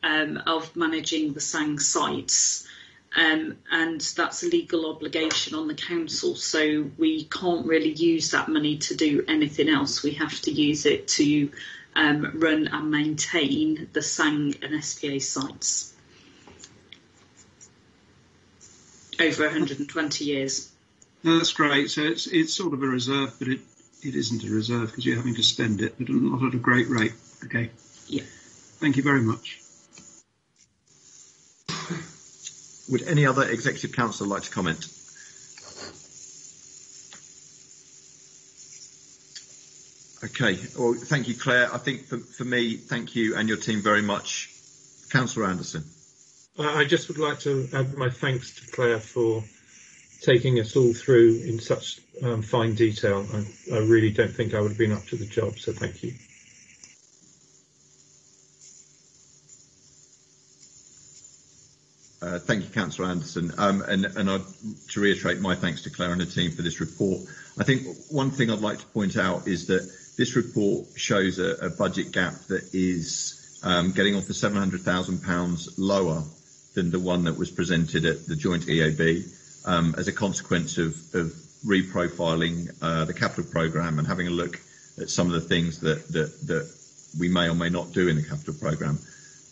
of managing the SANG sites. And that's a legal obligation on the council, so we can't really use that money to do anything else. We have to use it to run and maintain the SANG and SPA sites over 120 years. No, that's great. So it's sort of a reserve, but it isn't a reserve because you're having to spend it, but not at a great rate. Okay. Yeah. Thank you very much. Would any other executive councillor like to comment? Okay. Well, thank you, Claire. I think for me, thank you and your team very much. Councillor Anderson. I just would like to add my thanks to Claire for taking us all through in such fine detail. I really don't think I would have been up to the job, so thank you. Thank you, Councillor Anderson. And to reiterate my thanks to Claire and the team for this report. I think one thing I'd like to point out is that this report shows a budget gap that is getting on for £700,000 lower than the one that was presented at the joint EAB as a consequence of reprofiling the capital programme and having a look at some of the things that we may or may not do in the capital programme.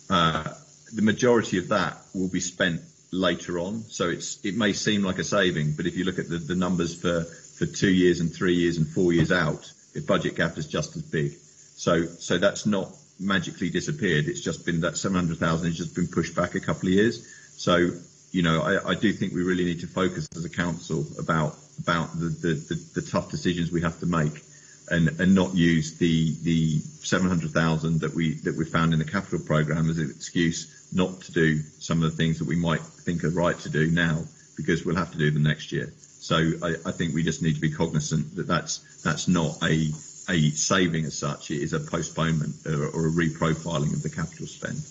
The majority of that will be spent later on, so it may seem like a saving, but if you look at the numbers for 2 years and 3 years and 4 years out, the budget gap is just as big. So that's not magically disappeared. It's just been that 700,000 has just been pushed back a couple of years. So I do think we really need to focus as a council about the tough decisions we have to make, and not use the 700,000 that we found in the capital programme as an excuse not to do some of the things that we might think are right to do now, because we'll have to do them next year. So I think we just need to be cognizant that that's not a saving as such. It is a postponement or a reprofiling of the capital spend.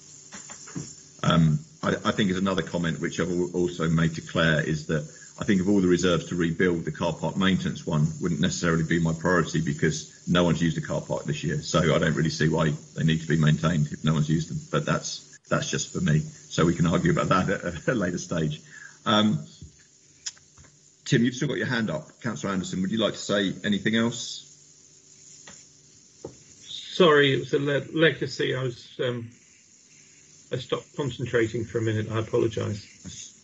I think as another comment which I've also made to Claire is that I think of all the reserves to rebuild, the car park maintenance one wouldn't necessarily be my priority because no one's used a car park this year. So I don't really see why they need to be maintained if no one's used them. But that's just for me. So we can argue about that at a later stage. Tim, you've still got your hand up. Councillor Anderson, would you like to say anything else? Sorry, it was a legacy. I stopped concentrating for a minute. I apologise.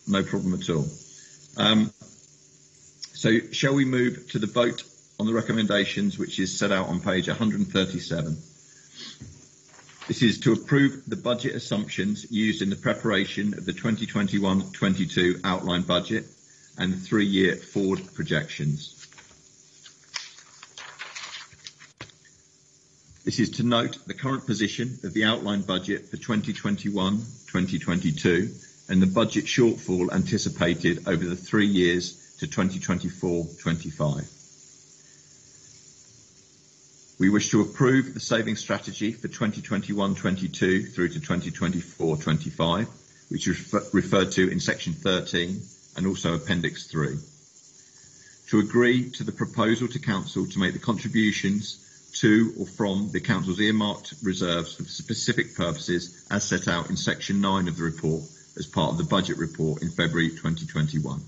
No problem at all. So shall we move to the vote on the recommendations, which is set out on page 137. This is to approve the budget assumptions used in the preparation of the 2021-22 outline budget and 3-year forward projections. This is to note the current position of the outlined budget for 2021-2022 and the budget shortfall anticipated over the 3 years to 2024-25. We wish to approve the savings strategy for 2021-22 through to 2024-25, which is referred to in section 13 and also appendix 3. To agree to the proposal to Council to make the contributions to or from the Council's earmarked reserves for specific purposes as set out in section 9 of the report as part of the budget report in February 2021.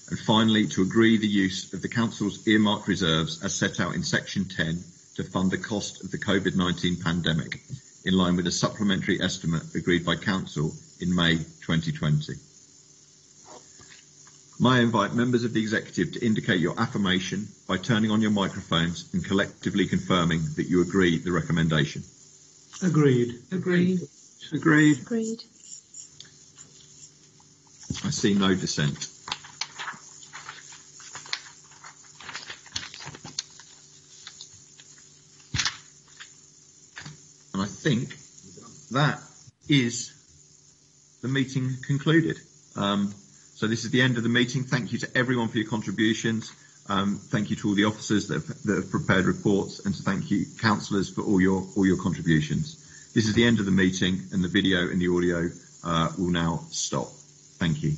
And finally, to agree the use of the Council's earmarked reserves as set out in section 10 to fund the cost of the COVID-19 pandemic in line with a supplementary estimate agreed by Council in May 2020. May I invite members of the Executive to indicate your affirmation by turning on your microphones and collectively confirming that you agree the recommendation. Agreed. Agreed. Agreed. Agreed. I see no dissent. And I think that is the meeting concluded. So this is the end of the meeting. Thank you to everyone for your contributions. Thank you to all the officers that have prepared reports, and to thank you, councillors, for all your contributions. This is the end of the meeting, and the video and the audio will now stop. Thank you.